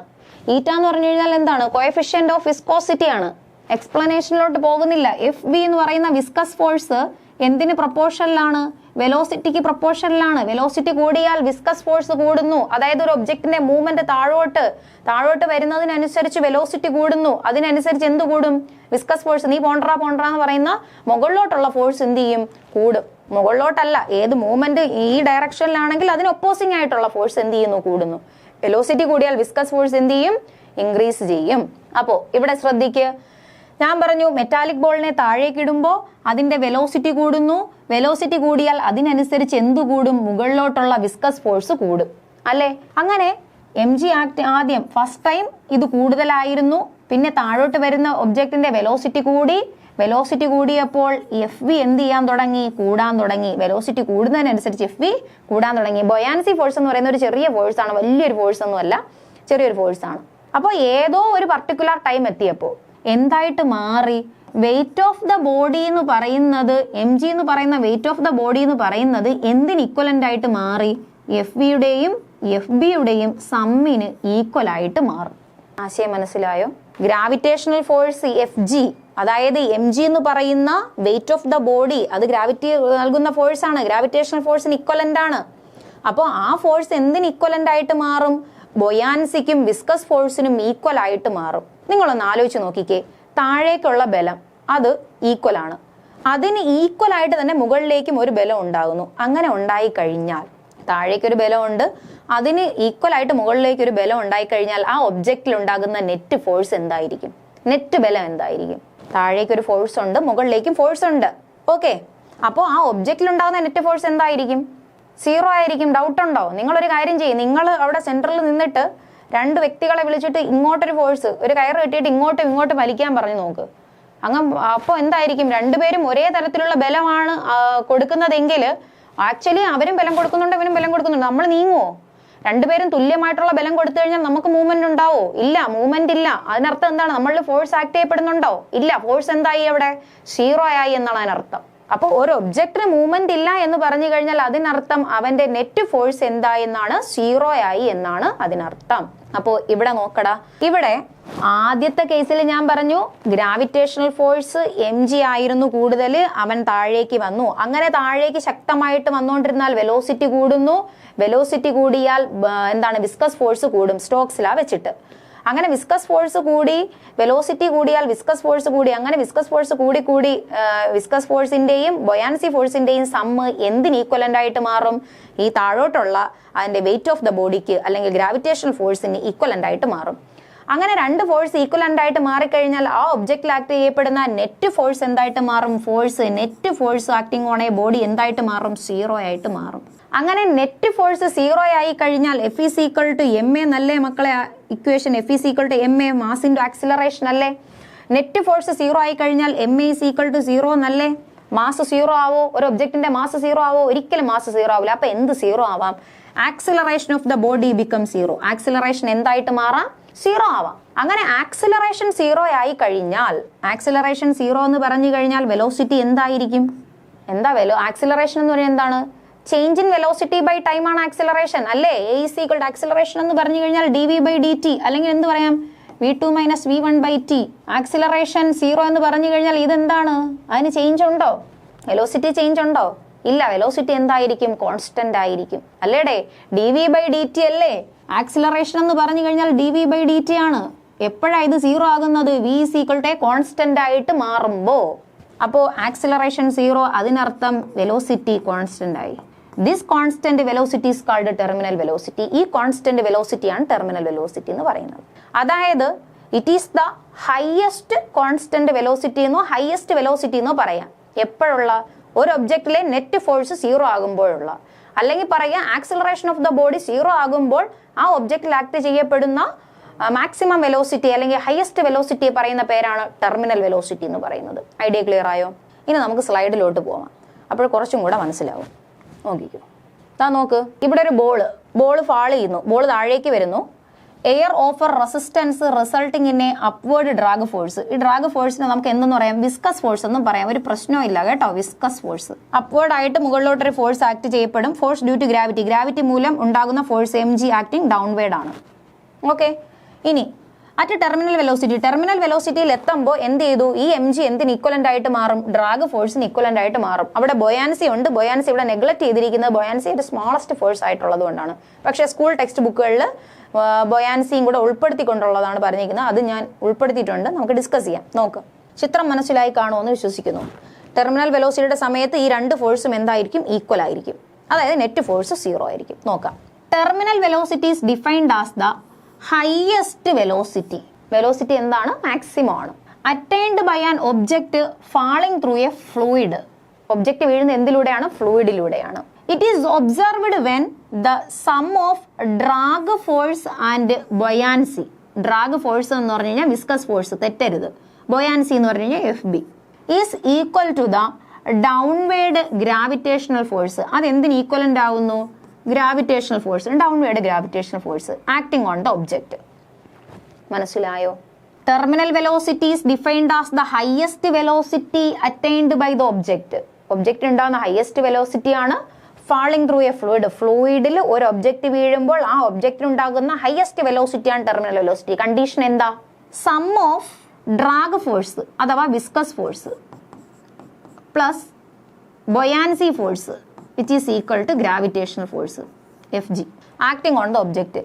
ഈറ്റ എന്ന് പറഞ്ഞു കഴിഞ്ഞാൽ എന്താണ്? കോഎഫിഷ്യന്റ് ഓഫ് വിസ്കോസിറ്റി ആണ്. എക്സ്പ്ലനേഷനിലോട്ട് പോകുന്നില്ല. FV എന്ന് പറയുന്ന വിസ്കസ് ഫോഴ്സ് എന്തിന് പ്രൊപ്പോർഷനിലാണ്? വെലോസിറ്റിക്ക് പ്രൊപ്പോർഷനിലാണ്. വെലോസിറ്റി കൂടിയാൽ വിസ്കസ് ഫോഴ്സ് കൂടുന്നു. അതായത് ഒരു ഒബ്ജക്റ്റിന്റെ മൂവ്മെന്റ് താഴോട്ട് വരുന്നതിനനുസരിച്ച് വെലോസിറ്റി കൂടുന്നു. അതിനനുസരിച്ച് എന്ത് കൂടും? Viscous force. നീ പോണ്ടറ എന്ന് പറയുന്ന മുകളിലോട്ടുള്ള ഫോഴ്സ് എന്ത് ചെയ്യും? കൂടും. മുകളിലോട്ടല്ല, ഏത് മൂവ്മെന്റ് ഈ ഡയറക്ഷനിലാണെങ്കിൽ അതിന് ഒപ്പോസിംഗ് ആയിട്ടുള്ള ഫോഴ്സ് എന്ത് ചെയ്യുന്നു? കൂടുന്നു. വെലോസിറ്റി കൂടിയാൽ വിസ്കസ് ഫോഴ്സ് എന്ത് ചെയ്യും? ഇൻക്രീസ് ചെയ്യും. അപ്പോ ഇവിടെ ശ്രദ്ധിക്കുക, ഞാൻ പറഞ്ഞു മെറ്റാലിക് ബോളിനെ താഴേക്ക് ഇടുമ്പോൾ അതിന്റെ വെലോസിറ്റി കൂടുന്നു. വെലോസിറ്റി കൂടിയാൽ അതിനനുസരിച്ച് എന്ത് കൂടും? മുകളിലോട്ടുള്ള വിസ്കസ് ഫോഴ്സ് കൂടും, അല്ലേ? അങ്ങനെ mg ആദ്യം ഫസ്റ്റ് ടൈം ഇത് കൂടുതലായിരുന്നു. പിന്നെ താഴോട്ട് വരുന്ന ഒബ്ജക്റ്റിന്റെ വെലോസിറ്റി കൂടിയപ്പോൾ FV എന്ത് ചെയ്യാൻ തുടങ്ങി? കൂടാൻ തുടങ്ങി. വെലോസിറ്റി കൂടുന്നതിനനുസരിച്ച് FV കൂടാൻ തുടങ്ങി. ബൊയാൻസി ഫോഴ്സ് എന്ന് പറയുന്ന ഒരു ചെറിയ ഫോഴ്സ് ആണ്, വലിയൊരു ഫോഴ്സ് ഒന്നും അല്ല, ചെറിയൊരു ഫോഴ്സ് ആണ്. അപ്പോൾ ഏതോ ഒരു പർട്ടിക്കുലർ ടൈം എത്തിയപ്പോൾ എന്തായിട്ട് മാറി? വെയിറ്റ് ഓഫ് ദ ബോഡി എന്ന് പറയുന്നത്, mg എന്ന് പറയുന്ന വെയിറ്റ് ഓഫ് ദ ബോഡി എന്ന് പറയുന്നത് എന്തിന് ഈക്വലന്റ് ആയിട്ട് മാറി? FVയുടെയും FBയുടെയും സമ്മിന് ഈക്വൽ ആയിട്ട് മാറും. ആശയം മനസ്സിലായോ? ഗ്രാവിറ്റേഷണൽ ഫോഴ്സ് FG, അതായത് mg എന്ന് പറയുന്ന വെയിറ്റ് ഓഫ് ദ ബോഡി, അത് ഗ്രാവിറ്റി നൽകുന്ന ഫോഴ്സ് ആണ്. ഗ്രാവിറ്റേഷണൽ ഫോഴ്സിന് ഇക്വലന്റ് ആണ്. അപ്പോൾ ആ ഫോഴ്സ് എന്തിന് ഇക്വലന്റ് ആയിട്ട് മാറും? ബൊയാൻസിക്കും വിസ്കസ് ഫോഴ്സിനും ഈക്വൽ ആയിട്ട് മാറും. നിങ്ങളൊന്ന് ആലോചിച്ച് നോക്കിക്കേ, താഴേക്കുള്ള ബലം അത് ഈക്വൽ ആണ്. അതിന് ഈക്വൽ ആയിട്ട് തന്നെ മുകളിലേക്കും ഒരു ബലം ഉണ്ടാകുന്നു. അങ്ങനെ ഉണ്ടായി കഴിഞ്ഞാൽ, താഴേക്കൊരു ബലമുണ്ട്, അതിന് ഈക്വൽ ആയിട്ട് മുകളിലേക്ക് ഒരു ബലം ഉണ്ടായി കഴിഞ്ഞാൽ ആ ഒബ്ജക്റ്റിൽ ഉണ്ടാകുന്ന നെറ്റ് ഫോഴ്സ് എന്തായിരിക്കും? നെറ്റ് ബലം എന്തായിരിക്കും? താഴേക്കൊരു ഫോഴ്സ് ഉണ്ട്, മുകളിലേക്കും ഫോഴ്സ് ഉണ്ട്. ഓക്കെ, അപ്പോൾ ആ ഒബ്ജക്റ്റിൽ ഉണ്ടാകുന്ന നെറ്റ് ഫോഴ്സ് എന്തായിരിക്കും? 0 ആയിരിക്കും. ഡൗട്ട് ഉണ്ടോ? നിങ്ങളൊരു കാര്യം ചെയ്യും, നിങ്ങൾ അവിടെ സെന്ററിൽ നിന്നിട്ട് രണ്ട് വ്യക്തികളെ വിളിച്ചിട്ട് ഇങ്ങോട്ടൊരു ഫോഴ്സ്, ഒരു കയറ് കെട്ടിയിട്ട് ഇങ്ങോട്ടും വലിക്കാൻ പറഞ്ഞു നോക്ക്. അപ്പോൾ എന്തായിരിക്കും? രണ്ടുപേരും ഒരേ തരത്തിലുള്ള ബലമാണ് കൊടുക്കുന്നതെങ്കിൽ ആക്ച്വലി അവരും ബലം കൊടുക്കുന്നുണ്ട്, ഇവരും ബലം കൊടുക്കുന്നുണ്ട്. നമ്മൾ നീങ്ങുമോ? രണ്ടുപേരും തുല്യമായിട്ടുള്ള ബലം കൊടുത്തു കഴിഞ്ഞാൽ നമുക്ക് മൂവ്മെന്റ് ഉണ്ടാവോ? ഇല്ല, മൂവ്മെന്റ് ഇല്ല. അതിനർത്ഥം എന്താണ്? നമ്മളിൽ ഫോഴ്സ് ആക്ട് ചെയ്യപ്പെടുന്നുണ്ടോ? ഇല്ല. ഫോഴ്സ് എന്തായി? അവിടെ 0 ആയി എന്നാണ് അതിനർത്ഥം. അപ്പോൾ ഒരു ഒബ്ജക്റ്റിന് മൂവ്മെന്റ് ഇല്ല എന്ന് പറഞ്ഞു കഴിഞ്ഞാൽ അതിനർത്ഥം അവന്റെ നെറ്റ് ഫോഴ്സ് എന്തായെന്നാണ്? 0 ആയി എന്നാണ് അതിനർത്ഥം. അപ്പോൾ ഇവിടെ നോക്കടാ, ഇവിടെ ആദ്യത്തെ കേസിൽ ഞാൻ പറഞ്ഞു ഗ്രാവിറ്റേഷണൽ ഫോഴ്സ് mg ആയിരുന്നു കൂടുതൽ, അവൻ താഴേക്ക് വന്നു. അങ്ങനെ താഴേക്ക് ശക്തമായിട്ട് വന്നുകൊണ്ടിരുന്നാൽ വെലോസിറ്റി കൂടുന്നു. വെലോസിറ്റി കൂടിയാൽ എന്താണ്? വിസ്കസ് ഫോഴ്സ് കൂടും, സ്റ്റോക്സ് ലാ വെച്ചിട്ട്. അങ്ങനെ വിസ്കസ് ഫോഴ്സ് കൂടി, വെലോസിറ്റി കൂടിയാൽ വിസ്കസ് ഫോഴ്സ് കൂടി. അങ്ങനെ വിസ്കസ് ഫോഴ്സ് കൂടി വിസ്കസ് ഫോഴ്സിന്റെയും ബൊയാൻസി ഫോഴ്സിന്റെയും സമ്മ് എന്തിന് ഈക്വലന്റ് ആയിട്ട് മാറും? ഈ താഴോട്ടുള്ള അതിന്റെ വെയിറ്റ് ഓഫ് ദ ബോഡിക്ക് അല്ലെങ്കിൽ ഗ്രാവിറ്റേഷണൽ ഫോഴ്സിന് ഈക്വലന്റ് ആയിട്ട് മാറും. അങ്ങനെ രണ്ട് ഫോഴ്സ് ഈക്വലന്റ് ആയിട്ട് മാറിക്കഴിഞ്ഞാൽ ആ ഒബ്ജക്റ്റിൽ ആക്ട് ചെയ്യപ്പെടുന്ന നെറ്റ് ഫോഴ്സ് എന്തായിട്ട് മാറും? Net force acting on A body എന്തായിട്ട് മാറും? 0 ആയിട്ട് മാറും. അങ്ങനെ നെറ്റ് ഫോഴ്സ് 0 ആയി കഴിഞ്ഞാൽ F is equal to ma നല്ലേ മക്കളെ? Equation F is equal to ma mass into acceleration അല്ലേ? നെറ്റ് ഫോഴ്സ് 0 ആയി കഴിഞ്ഞാൽ ma is equal to 0 നല്ലേ? മാസ് 0 ആവോ? ഒരു ഒബ്ജക്റ്റിന്റെ മാസ് 0 ആവോ? ഒരിക്കലും മാസ് 0 ആവില്ല. അപ്പൊ എന്ത് 0 ആവാം? Acceleration of the body become 0. Acceleration എന്തായിട്ട് മാറാം? 0 ആവാം. അങ്ങനെ ആക്സിലറേഷൻ 0 ആയി കഴിഞ്ഞാൽ, ആക്സിലറേഷൻ 0 എന്ന് പറഞ്ഞു കഴിഞ്ഞാൽ വെലോസിറ്റി എന്തായിരിക്കും? എന്താ ആക്സിലറേഷൻ എന്ന് പറയുന്നത് എന്താണ്? Change in velocity by time ആണ് ആക്സിലറേഷൻ അല്ലേ? A is equal to acceleration എന്ന് പറഞ്ഞു കഴിഞ്ഞാൽ dv/dt, അല്ലെങ്കിൽ എന്ത് പറയാം? v2 - v1/t. ആക്സിലറേഷൻ 0 എന്ന് പറഞ്ഞു കഴിഞ്ഞാൽ ഇതെന്താണ്? അതിന് ചേഞ്ച് ഉണ്ടോ? വെലോസിറ്റി ചേഞ്ച് ഉണ്ടോ? ഇല്ല. വെലോസിറ്റി എന്തായിരിക്കും? കോൺസ്റ്റന്റ് ആയിരിക്കും അല്ലേടേ? dv/dt അല്ലേ? ആക്സിലറേഷൻ എന്ന് പറഞ്ഞു കഴിഞ്ഞാൽ dv/dt ആണ്. എപ്പോഴാണ് ഇത് 0 ആകുന്നത്? v is equal to constant ആയിട്ട് മാറുമ്പോ. അപ്പോൾ ആക്സിലറേഷൻ 0, അതിനർത്ഥം വെലോസിറ്റി കോൺസ്റ്റന്റ് ആയി. This constant velocity is called terminal velocity. ഈ കോൺസ്റ്റന്റ് വെലോസിറ്റിയാണ് ടെർമിനൽ വെലോസിറ്റി എന്ന് പറയുന്നത്. അതായത് it is the highest constant velocity എന്നോ ഹയസ്റ്റ് വെലോസിറ്റി എന്നോ പറയാം. എപ്പോഴുള്ള? ഒരു ഒബ്ജക്റ്റിലെ നെറ്റ് ഫോഴ്സ് 0 ആകുമ്പോഴുള്ള. അല്ലെങ്കിൽ പറയുക ആക്സിലറേഷൻ ഓഫ് ദ ബോഡി 0 ആകുമ്പോൾ ആ ഒബ്ജക്റ്റിൽ ആക്ട് ചെയ്യപ്പെടുന്ന മാക്സിമം വെലോസിറ്റി അല്ലെങ്കിൽ ഹയസ്റ്റ് വെലോസിറ്റി പറയുന്ന പേരാണ് ടെർമിനൽ വെലോസിറ്റി എന്ന് പറയുന്നത്. ഐഡിയ ക്ലിയർ ആയോ? ഇനി നമുക്ക് സ്ലൈഡിലോട്ട് പോവാം. അപ്പോൾ കുറച്ചും കൂടെ മനസ്സിലാവും. നോക്കിക്കോ, നോക്ക്, ഇവിടെ ഒരു ബോൾ ഫാൾ ചെയ്യുന്നു, ബോൾ താഴേക്ക് വരുന്നു. Air offer resistance resulting in A upward drag force. ഈ ഡ്രാഗ് ഫോഴ്സിനെ നമുക്ക് എന്തെന്ന് പറയാം? വിസ്കസ് ഫോഴ്സ് എന്നും പറയാം. ഒരു പ്രശ്നവും ഇല്ല കേട്ടോ, വിസ്കസ് ഫോഴ്സ്. അപ്വേർഡ് ആയിട്ട് മുകളിലോട്ടൊരു ഫോഴ്സ് ആക്ട് ചെയ്യപ്പെടും. Force due to gravity, gravity മൂലം ഉണ്ടാകുന്ന ഫോഴ്സ് mg ആക്ടിങ് ഡൗൺവേർഡ് ആണ്. ഓക്കെ, ഇനി അറ്റ് ടെർമിനൽ വെലോസിറ്റി, ടെർമിനൽ വെലോസിറ്റിയിൽ എത്തുമ്പോൾ എന്ത് ചെയ്തു? ഈ mg എന്തിന് ഇക്വലന്റ് ആയിട്ട് മാറും? ഡ്രാഗ് ഫോഴ്സിന് ഇക്വലന്റ് ആയിട്ട് മാറും. അവിടെ ബൊയാൻസി ഉണ്ട്, ബൊയാൻസി ഇവിടെ നെഗ്ലക്ട് ചെയ്തിരിക്കുന്നത് ബൊയാൻസി ഒരു സ്മോളസ്റ്റ് ഫോഴ്സ് ആയിട്ടുള്ളത് കൊണ്ടാണ്. പക്ഷേ സ്കൂൾ ടെക്സ്റ്റ് ബുക്കുകളിൽ ബൊയാൻസിയും കൂടെ ഉൾപ്പെടുത്തിക്കൊണ്ടുള്ളതാണ് പറഞ്ഞിരിക്കുന്നത്. അത് ഞാൻ ഉൾപ്പെടുത്തിയിട്ടുണ്ട്, നമുക്ക് ഡിസ്കസ് ചെയ്യാം. നോക്ക്, ചിത്രം മനസ്സിലായി കാണുമെന്ന് വിശ്വസിക്കുന്നു. ടെർമിനൽ വെലോസിറ്റിയുടെ സമയത്ത് ഈ രണ്ട് ഫോഴ്സും എന്തായിരിക്കും? ഈക്വൽ ആയിരിക്കും. അതായത് നെറ്റ് ഫോഴ്സ് 0 ആയിരിക്കും. നോക്കാം, terminal velocity is defined as the highest velocity. Velocity എന്താണ്? മാക്സിമം ആണ്. Attained by an object falling through a fluid. Object വീഴുന്ന എന്തിലൂടെയാണ്? ഫ്ലൂയിഡിലൂടെയാണ്. It is observed when the sum of drag force and buoyancy. Drag force എന്ന് പറഞ്ഞു കഴിഞ്ഞാൽ viscous force, തെറ്റരുത്. Buoyancy എന്ന് പറഞ്ഞു കഴിഞ്ഞാൽ FB is equal to the downward gravitational force. അത് എന്തിന് ഈക്വലന്റ് ആവുന്നു? Gravitational force, downward gravitational force acting on the object. മനസ്സിലായോ? Terminal velocity is defined as the highest velocity attained by the object. Object ഉണ്ടാകുന്ന highest velocity ആണ് falling through a fluid. ഫ്ലൂയിഡിൽ ഒരു object വീഴുമ്പോൾ ആ ഒബ്ജക്റ്റിന് ഉണ്ടാകുന്ന ഹയസ്റ്റ് വെലോസിറ്റി ആണ് ടെർമിനൽ വെലോസിറ്റി. കണ്ടീഷൻ എന്താ? സം ഓഫ് ഡ്രാഗ് ഫോഴ്സ് അഥവാ viscous force plus buoyancy force which is equal to gravitational force FG acting on the object.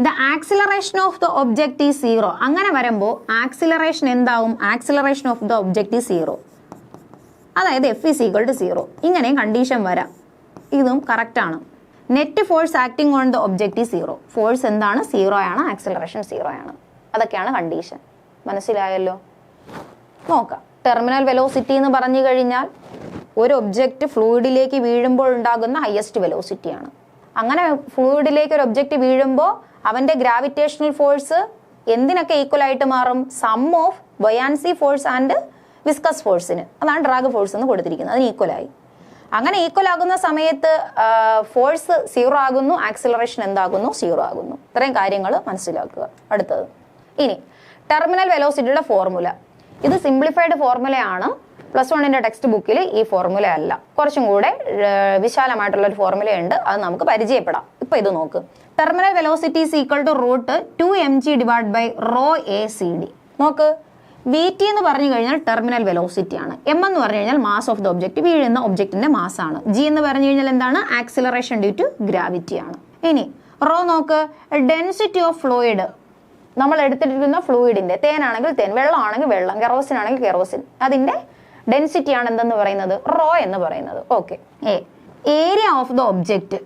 The acceleration of the object is 0. അങ്ങനെ വരുമ്പോൾ acceleration എന്താവും? Acceleration of the object is 0. അതായത് F is equal to 0. ഇങ്ങനെയും condition വരാം. ഇതും correct ആണ്. Net force acting on the object is 0. Force എന്താണ്? 0 ആണ്. ആക്സിലറേഷൻ 0 ആണ്. അതൊക്കെയാണ് കണ്ടീഷൻ. മനസ്സിലായല്ലോ? നോക്കാം, ടെർമിനൽ വെലോസിറ്റി എന്ന് പറഞ്ഞു കഴിഞ്ഞാൽ ഒരു ഒബ്ജക്റ്റ് ഫ്ലൂയിഡിലേക്ക് വീഴുമ്പോൾ ഉണ്ടാകുന്ന ഹയസ്റ്റ് വെലോസിറ്റിയാണ്. അങ്ങനെ ഫ്ലൂയിഡിലേക്ക് ഒരു ഒബ്ജക്റ്റ് വീഴുമ്പോൾ അവന്റെ ഗ്രാവിറ്റേഷണൽ ഫോഴ്സ് എന്തിനൊക്കെ ഈക്വൽ ആയിട്ട് മാറും? Sum of buoyancy force and viscous ഫോഴ്സിന്. അതാണ് ഡ്രാഗ് ഫോഴ്സ് എന്ന് കൊടുത്തിരിക്കുന്നത്. അതിന് ഈക്വലായി. അങ്ങനെ ഈക്വൽ ആകുന്ന സമയത്ത് ഫോഴ്സ് 0 ആകുന്നു, ആക്സിലറേഷൻ എന്താകുന്നു? 0 ആകുന്നു. ഇത്രയും കാര്യങ്ങൾ മനസ്സിലാക്കുക. അടുത്തത്, ഇനി ടെർമിനൽ വെലോസിറ്റിയുടെ ഫോർമുല. ഇത് സിംപ്ലിഫൈഡ് ഫോർമുലയാണ്. +1 ടെക്സ്റ്റ് ബുക്കിൽ ഈ ഫോർമുല അല്ല, കുറച്ചും കൂടെ വിശാലമായിട്ടുള്ള ഒരു ഫോർമുല ഉണ്ട്. അത് നമുക്ക് പരിചയപ്പെടാം. ഇപ്പൊ ഇത് നോക്ക്, terminal velocity is equal to √2mg divide by ρACD. നോക്ക്, VT എന്ന് പറഞ്ഞു കഴിഞ്ഞാൽ ടെർമിനൽ വെലോസിറ്റി ആണ്. M എന്ന് പറഞ്ഞു കഴിഞ്ഞാൽ മാസ് ഓഫ് ദ ഒബ്ജക്റ്റ്, വീഴുന്ന ഒബ്ജക്റ്റിന്റെ മാസ് ആണ്. G എന്ന് പറഞ്ഞു കഴിഞ്ഞാൽ എന്താണ്? ആക്സിലറേഷൻ ഡ്യൂ ടു ഗ്രാവിറ്റി ആണ്. ഇനി റോ നോക്ക്, ഡെൻസിറ്റി ഓഫ് ഫ്ലൂയിഡ്. നമ്മൾ എടുത്തിരിക്കുന്ന ഫ്ലൂയിഡിന്റെ, തേനാണെങ്കിൽ തേൻ, വെള്ളമാണെങ്കിൽ വെള്ളം, കെറോസിൻ ആണെങ്കിൽ കെറോസിൻ, അതിന്റെ ഡെൻസിറ്റി ആണ് എന്തെന്ന് പറയുന്നത്? റോ എന്ന് പറയുന്നത്. Okay, area of the object.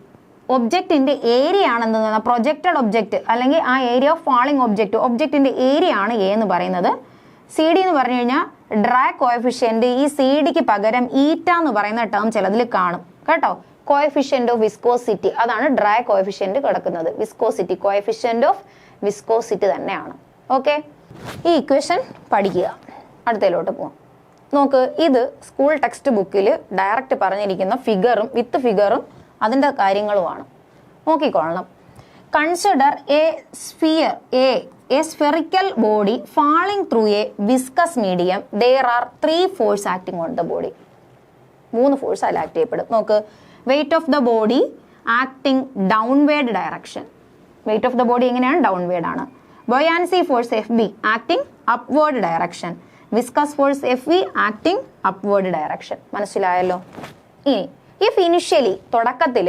ഒബ്ജക്റ്റിന്റെ ഏരിയ ആണെന്ന് പ്രൊജക്റ്റഡ് ഒബ്ജക്റ്റ് അല്ലെങ്കിൽ ആ ഏരിയ ഓഫ് ഫാളിംഗ് ഒബ്ജക്റ്റ്, ഒബ്ജക്റ്റിന്റെ ഏരിയ ആണ് എ എന്ന് പറയുന്നത്. CD എന്ന് പറഞ്ഞു കഴിഞ്ഞാൽ ഡ്രാഗ് കോഎഫിഷ്യന്റ്. ഈ CDക്ക് പകരം ഈറ്റ എന്ന് പറയുന്ന ടേം ചിലതിൽ കാണും കേട്ടോ. കോഎഫിഷ്യന്റ് ഓഫ് വിസ്കോസിറ്റി, അതാണ് ഡ്രാഗ് കോഎഫിഷ്യന്റ് കിടക്കുന്നത്. വിസ്കോസിറ്റി, കോഎഫിഷ്യന്റ് ഓഫ് വിസ്കോസിറ്റി തന്നെയാണ്. ഓക്കെ, ഈ ഇക്വേഷൻ പഠിക്കുക. അടുത്തതിലോട്ട് പോവാം. നോക്ക്, ഇത് സ്കൂൾ ടെക്സ്റ്റ് ബുക്കിൽ ഡയറക്റ്റ് പറഞ്ഞിരിക്കുന്ന ഫിഗറും വിത്ത് ഫിഗറും അതിൻ്റെ കാര്യങ്ങളുമാണ്. നോക്കിക്കൊള്ളണം. Consider a sphere, a spherical body falling through a viscous medium. There are 3 force acting on the body. 3 force അതിൽ ആക്ട് ചെയ്യപ്പെടും. നോക്ക്, weight of the body acting downward direction. Weight of the body എങ്ങനെയാണ്? Downward ആണ്. Buoyancy force FB acting upward direction. Viscous force FV acting upward direction. മനസ്സിലായല്ലോ? ഇനി if initially തുടക്കത്തിൽ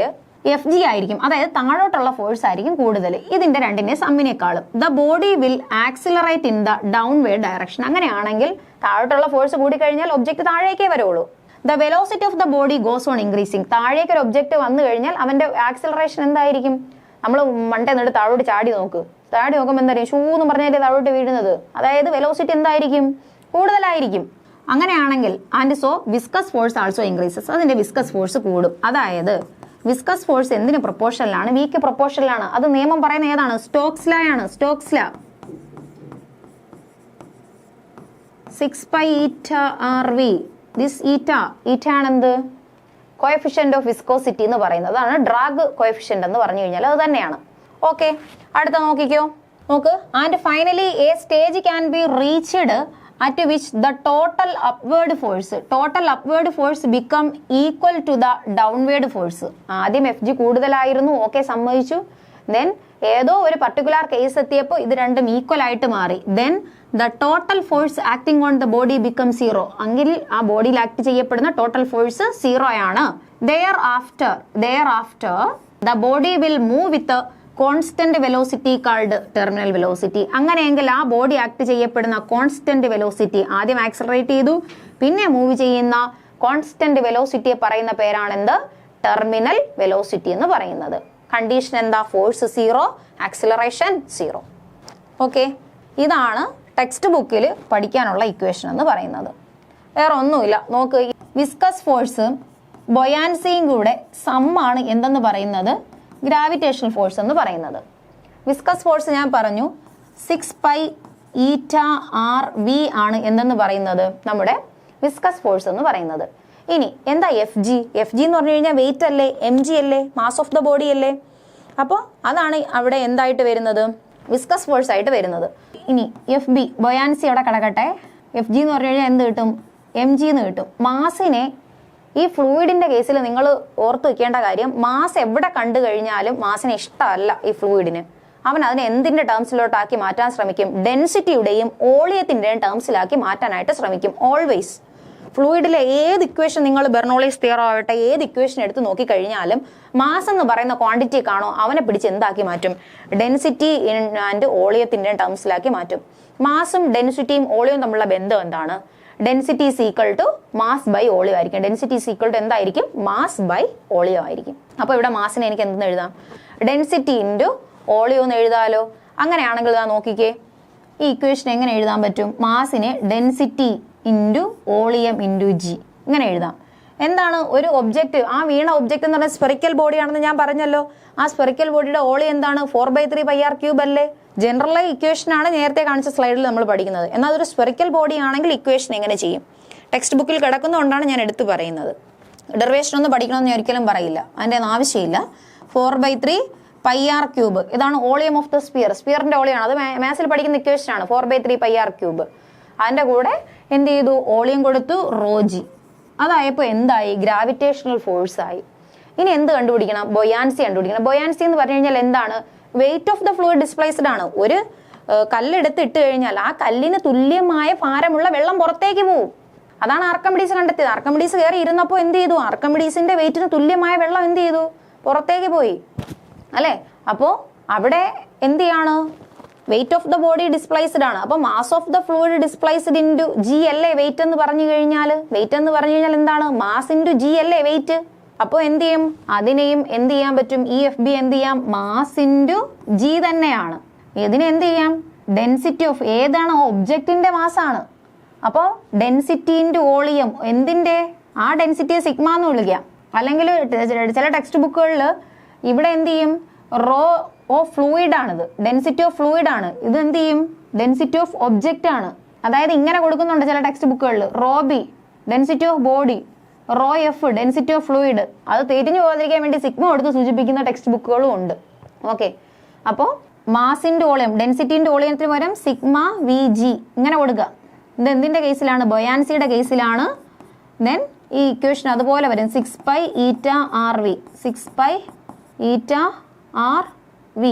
FG ആയിരിക്കും, അതായത് താഴോട്ടുള്ള ഫോഴ്സ് ആയിരിക്കും കൂടുതൽ ഇതിന്റെ രണ്ടിന്റെ സമ്മിനേക്കാളും. The body will accelerate in the downward direction. അങ്ങനെയാണെങ്കിൽ താഴോട്ടുള്ള ഫോഴ്സ് കൂടി കഴിഞ്ഞാൽ ഒബ്ജക്റ്റ് താഴേക്കേ വരുള്ളൂ. The velocity of the body goes on increasing. താഴേക്ക് ഒരു ഒബ്ജക്റ്റ് വന്നു കഴിഞ്ഞാൽ അവന്റെ ആക്സിലറേഷൻ എന്തായിരിക്കും? നമ്മൾ മണ്ടേ നിന്നിട്ട് താഴോട്ട് ചാടി നോക്ക്. ചാടി നോക്കുമ്പോൾ എന്താ ഷൂ എന്ന് പറഞ്ഞാൽ താഴോട്ട് വീഴുന്നത്. അതായത് വെലോസിറ്റി എന്തായിരിക്കും? കൂടുതലായിരിക്കും. അങ്ങനെയാണെങ്കിൽ and so viscous force also increases. അതിന്റെ വിസ്കസ് ഫോഴ്സ് കൂടും. അതായത് വിസ്കസ് ഫോഴ്സ് എന്തിന് പ്രൊപ്പോർഷനിലാണ്? വിക്ക് പ്രൊപ്പോർഷനിലാണ്. അത് നിയമം പറയുന്ന ഏതാണ്? സ്റ്റോക്സ് ലോ ആണ്. Stokes law 6 pi eta RV. This eta ആണെന്ത്? കോഎഫിഷ്യന്റ് ഓഫ് വിസ്കോസിറ്റി എന്ന് പറയുന്നത്. അതാണ് ഡ്രാഗ് കോഎഫിഷ്യന്റ് എന്ന് പറഞ്ഞു കഴിഞ്ഞാൽ അത് തന്നെയാണ്. ഓക്കെ, അടുത്ത നോക്കിക്കോ. നോക്ക്. And finally a stage can be reached at which the total upward force become equal to the downward force. ആദ്യം FG കൂടുതലായിരുന്നു, ഓക്കെ, സമ്മതിച്ചു. ദെൻ ഏതോ ഒരു പർട്ടിക്കുലർ കേസ് എത്തിയപ്പോൾ ഇത് രണ്ടും ഈക്വൽ ആയിട്ട് മാറി. Then the total force acting on the body become 0. എങ്കിൽ ആ ബോഡിയിൽ ആക്ട് ചെയ്യപ്പെടുന്ന ടോട്ടൽ ഫോഴ്സ് 0 ആണ്. Thereafter the body will move with constant velocity called terminal velocity. അങ്ങനെയെങ്കിൽ ആ ബോഡി ആക്ട് ചെയ്യപ്പെടുന്ന കോൺസ്റ്റന്റ് വെലോസിറ്റി, ആദ്യം ആക്സലറേറ്റ് ചെയ്തു പിന്നെ മൂവ് ചെയ്യുന്ന കോൺസ്റ്റന്റ് വെലോസിറ്റിയെ പറയുന്ന പേരാണെന്ത്? ടെർമിനൽ വെലോസിറ്റി എന്ന് പറയുന്നത്. കണ്ടീഷൻ എന്താ? Force 0, acceleration 0. ഓക്കെ, ഇതാണ് ടെക്സ്റ്റ് ബുക്കിൽ പഠിക്കാനുള്ള ഇക്വേഷൻ എന്ന് പറയുന്നത്. വേറെ ഒന്നുമില്ല. നോക്ക്, വിസ്കസ് ഫോഴ്സും ബൊയാൻസിയും കൂടെ സമ്മാണ് എന്തെന്ന് പറയുന്നത്? ഗ്രാവിറ്റേഷണൽ ഫോഴ്സ് എന്ന് പറയുന്നത്. വിസ്കസ് ഫോഴ്സ് ഞാൻ പറഞ്ഞു 6 pi eta RV ആണ് എന്തെന്ന് പറയുന്നത്? നമ്മുടെ വിസ്കസ് ഫോഴ്സ് എന്ന് പറയുന്നത്. ഇനി എന്താ FG എന്ന് പറഞ്ഞു കഴിഞ്ഞാൽ വെയിറ്റ് അല്ലേ, mg അല്ലേ, മാസ് ഓഫ് ദ ബോഡി അല്ലേ. അപ്പോൾ അതാണ് അവിടെ എന്തായിട്ട് വരുന്നത്? വിസ്കസ് ഫോഴ്സ് ആയിട്ട് വരുന്നത്. ഇനി FB ബൊയാൻസി അവിടെ കിടക്കട്ടെ. FG എന്ന് പറഞ്ഞു കഴിഞ്ഞാൽ എന്ത് കിട്ടും? mg എന്ന് കിട്ടും. മാസിനെ ഈ ഫ്ലൂയിഡിന്റെ കേസിൽ നിങ്ങൾ ഓർത്ത് വെക്കേണ്ട കാര്യം, മാസ് എവിടെ കണ്ടു കഴിഞ്ഞാലും മാസിനെ ഇഷ്ടമല്ല ഈ ഫ്ലൂയിഡിന്. അവൻ അതിനെ എന്തിന്റെ ടേംസിലോട്ടാക്കി മാറ്റാൻ ശ്രമിക്കും? ഡെൻസിറ്റിയുടെയും ഓളിയത്തിന്റെയും ടേംസിലാക്കി മാറ്റാനായിട്ട് ശ്രമിക്കും ഓൾവേസ്. ഫ്ലൂയിഡിലെ ഏത് ഇക്വേഷൻ നിങ്ങൾ ബെർണോളിസ് തിയറം ആവട്ടെ ഏത് ഇക്വേഷൻ എടുത്ത് നോക്കിക്കഴിഞ്ഞാലും മാസ് എന്ന് പറയുന്ന ക്വാണ്ടിറ്റി കാണോ അവനെ പിടിച്ച് എന്താക്കി മാറ്റും? ഡെൻസിറ്റി ആൻഡ് ഓളിയത്തിന്റെയും ടേംസിലാക്കി മാറ്റും. മാസും ഡെൻസിറ്റിയും ഓളിയവും തമ്മിലുള്ള ബന്ധം എന്താണ്? Density is equal to mass by volume ആയിരിക്കും. ഡെൻസിറ്റി ഈസ് ഈക്വൽ ടു എന്തായിരിക്കും? മാസ് ബൈ ഓളിയോ ആയിരിക്കും. അപ്പോൾ ഇവിടെ മാസിനെ എനിക്ക് എന്തെന്ന് എഴുതാം? ഡെൻസിറ്റി ഇൻറ്റു ഓളിയോ എന്ന് എഴുതാലോ. അങ്ങനെയാണെങ്കിൽ ഇതാ നോക്കിക്കേ, ഈ ഇക്വേഷൻ എങ്ങനെ എഴുതാൻ പറ്റും? മാസിനെ ഡെൻസിറ്റി ഇൻറ്റു ഓളിയം ഇൻറ്റു ജി ഇങ്ങനെ എഴുതാം. എന്താണ് ഒരു ഒബ്ജക്റ്റ്? ആ വീണ ഒബ്ജക്റ്റ് എന്ന് പറഞ്ഞാൽ സ്പെറിക്കൽ ബോഡി ആണെന്ന് ഞാൻ പറഞ്ഞല്ലോ. ആ സ്പെറിക്കൽ ബോഡിയുടെ ഓളി എന്താണ്? 4/3 πr³ അല്ലേ? ജനറൽ ഇക്വേഷൻ ആണ് നേരത്തെ കാണിച്ച സ്ലൈഡിൽ നമ്മൾ പഠിക്കുന്നത്. എന്നാൽ അതൊരു സ്പെറിക്കൽ ബോഡി ആണെങ്കിൽ ഇക്വേഷൻ എങ്ങനെ ചെയ്യും? ടെക്സ്റ്റ് ബുക്കിൽ കിടക്കുന്നതുകൊണ്ടാണ് ഞാൻ എടുത്തു പറയുന്നത്. ഡെറിവേഷൻ ഒന്നും പഠിക്കണമെന്ന് ഞാൻ ഒരിക്കലും പറയില്ല, അതിൻ്റെ ഒന്നും ആവശ്യമില്ല. 4/3 πr³ ഇതാണ് ഓളിയം ഓഫ് ദ സ്പിയർ. സ്പിയറിന്റെ ഓളിയാണ്. അത് മാത്സിൽ പഠിക്കുന്ന ഇക്വേഷൻ ആണ് 4/3 πr³. അതിൻ്റെ കൂടെ എന്ത് ചെയ്തു? ഓളിയം കൊടുത്തു, റോജി. അതായപ്പോൾ എന്തായി? ഗ്രാവിറ്റേഷണൽ ഫോഴ്സ് ആയി. ഇനി എന്ത് കണ്ടുപിടിക്കണം? ബൊയാൻസി കണ്ടുപിടിക്കണം. ബൊയാൻസി എന്ന് പറഞ്ഞു കഴിഞ്ഞാൽ എന്താണ്? Wait of the fluid displaced ആണ്. ഒരു കല്ലെടുത്ത് ഇട്ട് കഴിഞ്ഞാൽ ആ കല്ലിന് തുല്യമായ ഭാരമുള്ള വെള്ളം പുറത്തേക്ക് പോവും. അതാണ് ആർക്കിമിഡീസ് കണ്ടെത്തിയത്. ആർക്കിമിഡീസ് കയറി ഇരുന്നപ്പോൾ എന്ത് ചെയ്തു? ആർക്കിമിഡീസിന്റെ വെയിറ്റിന് തുല്യമായ വെള്ളം എന്ത് ചെയ്തു? പുറത്തേക്ക് പോയി അല്ലേ? അപ്പോൾ അവിടെ എന്ത് ചെയ്യാണ്? Wait of the body displaced ആണ്. അപ്പോൾ mass of the fluid displaced into G അല്ലേ വെയിറ്റ് എന്ന് പറഞ്ഞു കഴിഞ്ഞാൽ? വെയിറ്റ് എന്ന് പറഞ്ഞു കഴിഞ്ഞാൽ എന്താണ്? മാസ് ഇൻറ്റു ജി അല്ലേ വെയിറ്റ്. അപ്പോൾ എന്ത് ചെയ്യും? അതിനെയും എന്ത് ചെയ്യാൻ പറ്റും? ഈ FB എന്ത് ചെയ്യാം? മാസ് ഇൻറ്റു ജി തന്നെയാണ്. ഇതിനെ എന്ത് ചെയ്യാം? ഡെൻസിറ്റി ഓഫ് ഏതാണ്? ഒബ്ജക്റ്റിന്റെ മാസാണ്. അപ്പോൾ ഡെൻസിറ്റി ഇൻറ്റു വോളിയം എന്തിന്റെ? ആ ഡെൻസിറ്റിയെ സിഗ്മ എന്ന് വിളിക്കാം. അല്ലെങ്കിൽ ചില ടെക്സ്റ്റ് ബുക്കുകളിൽ ഇവിടെ എന്ത് ചെയ്യും? റോ ഓഫ് ഫ്ലൂയിഡ് ആണിത്. ഡെൻസിറ്റി ഓഫ് ഫ്ലൂയിഡ് ആണ്. ഇത് എന്ത് ചെയ്യും? ഡെൻസിറ്റി ഓഫ് ഒബ്ജക്റ്റ് ആണ്. അതായത് ഇങ്ങനെ കൊടുക്കുന്നുണ്ട് ചില ടെക്സ്റ്റ് ബുക്കുകളിൽ. Rho B density of body, rho F density of fluid. അത് തിരിഞ്ഞു പോകാതിരിക്കാൻ വേണ്ടി സിഗ്മ കൊടുത്ത് സൂചിപ്പിക്കുന്ന ടെക്സ്റ്റ് ബുക്കുകളും ഉണ്ട്. ഓക്കെ, അപ്പോൾ മാസിന്റെ വോളിയം ഡെൻസിറ്റിന്റെ വോളിയത്തിന് പകരം സിഗ്മ VG ഇങ്ങനെ കൊടുക്കുക. ഇത് എന്തിന്റെ കേസിലാണ്? ബൊയാൻസിയുടെ കേസിലാണ്. ദെൻ ഈ ഇക്വേഷൻ അതുപോലെ വരും 6 pi eta RV 6 pi eta RV.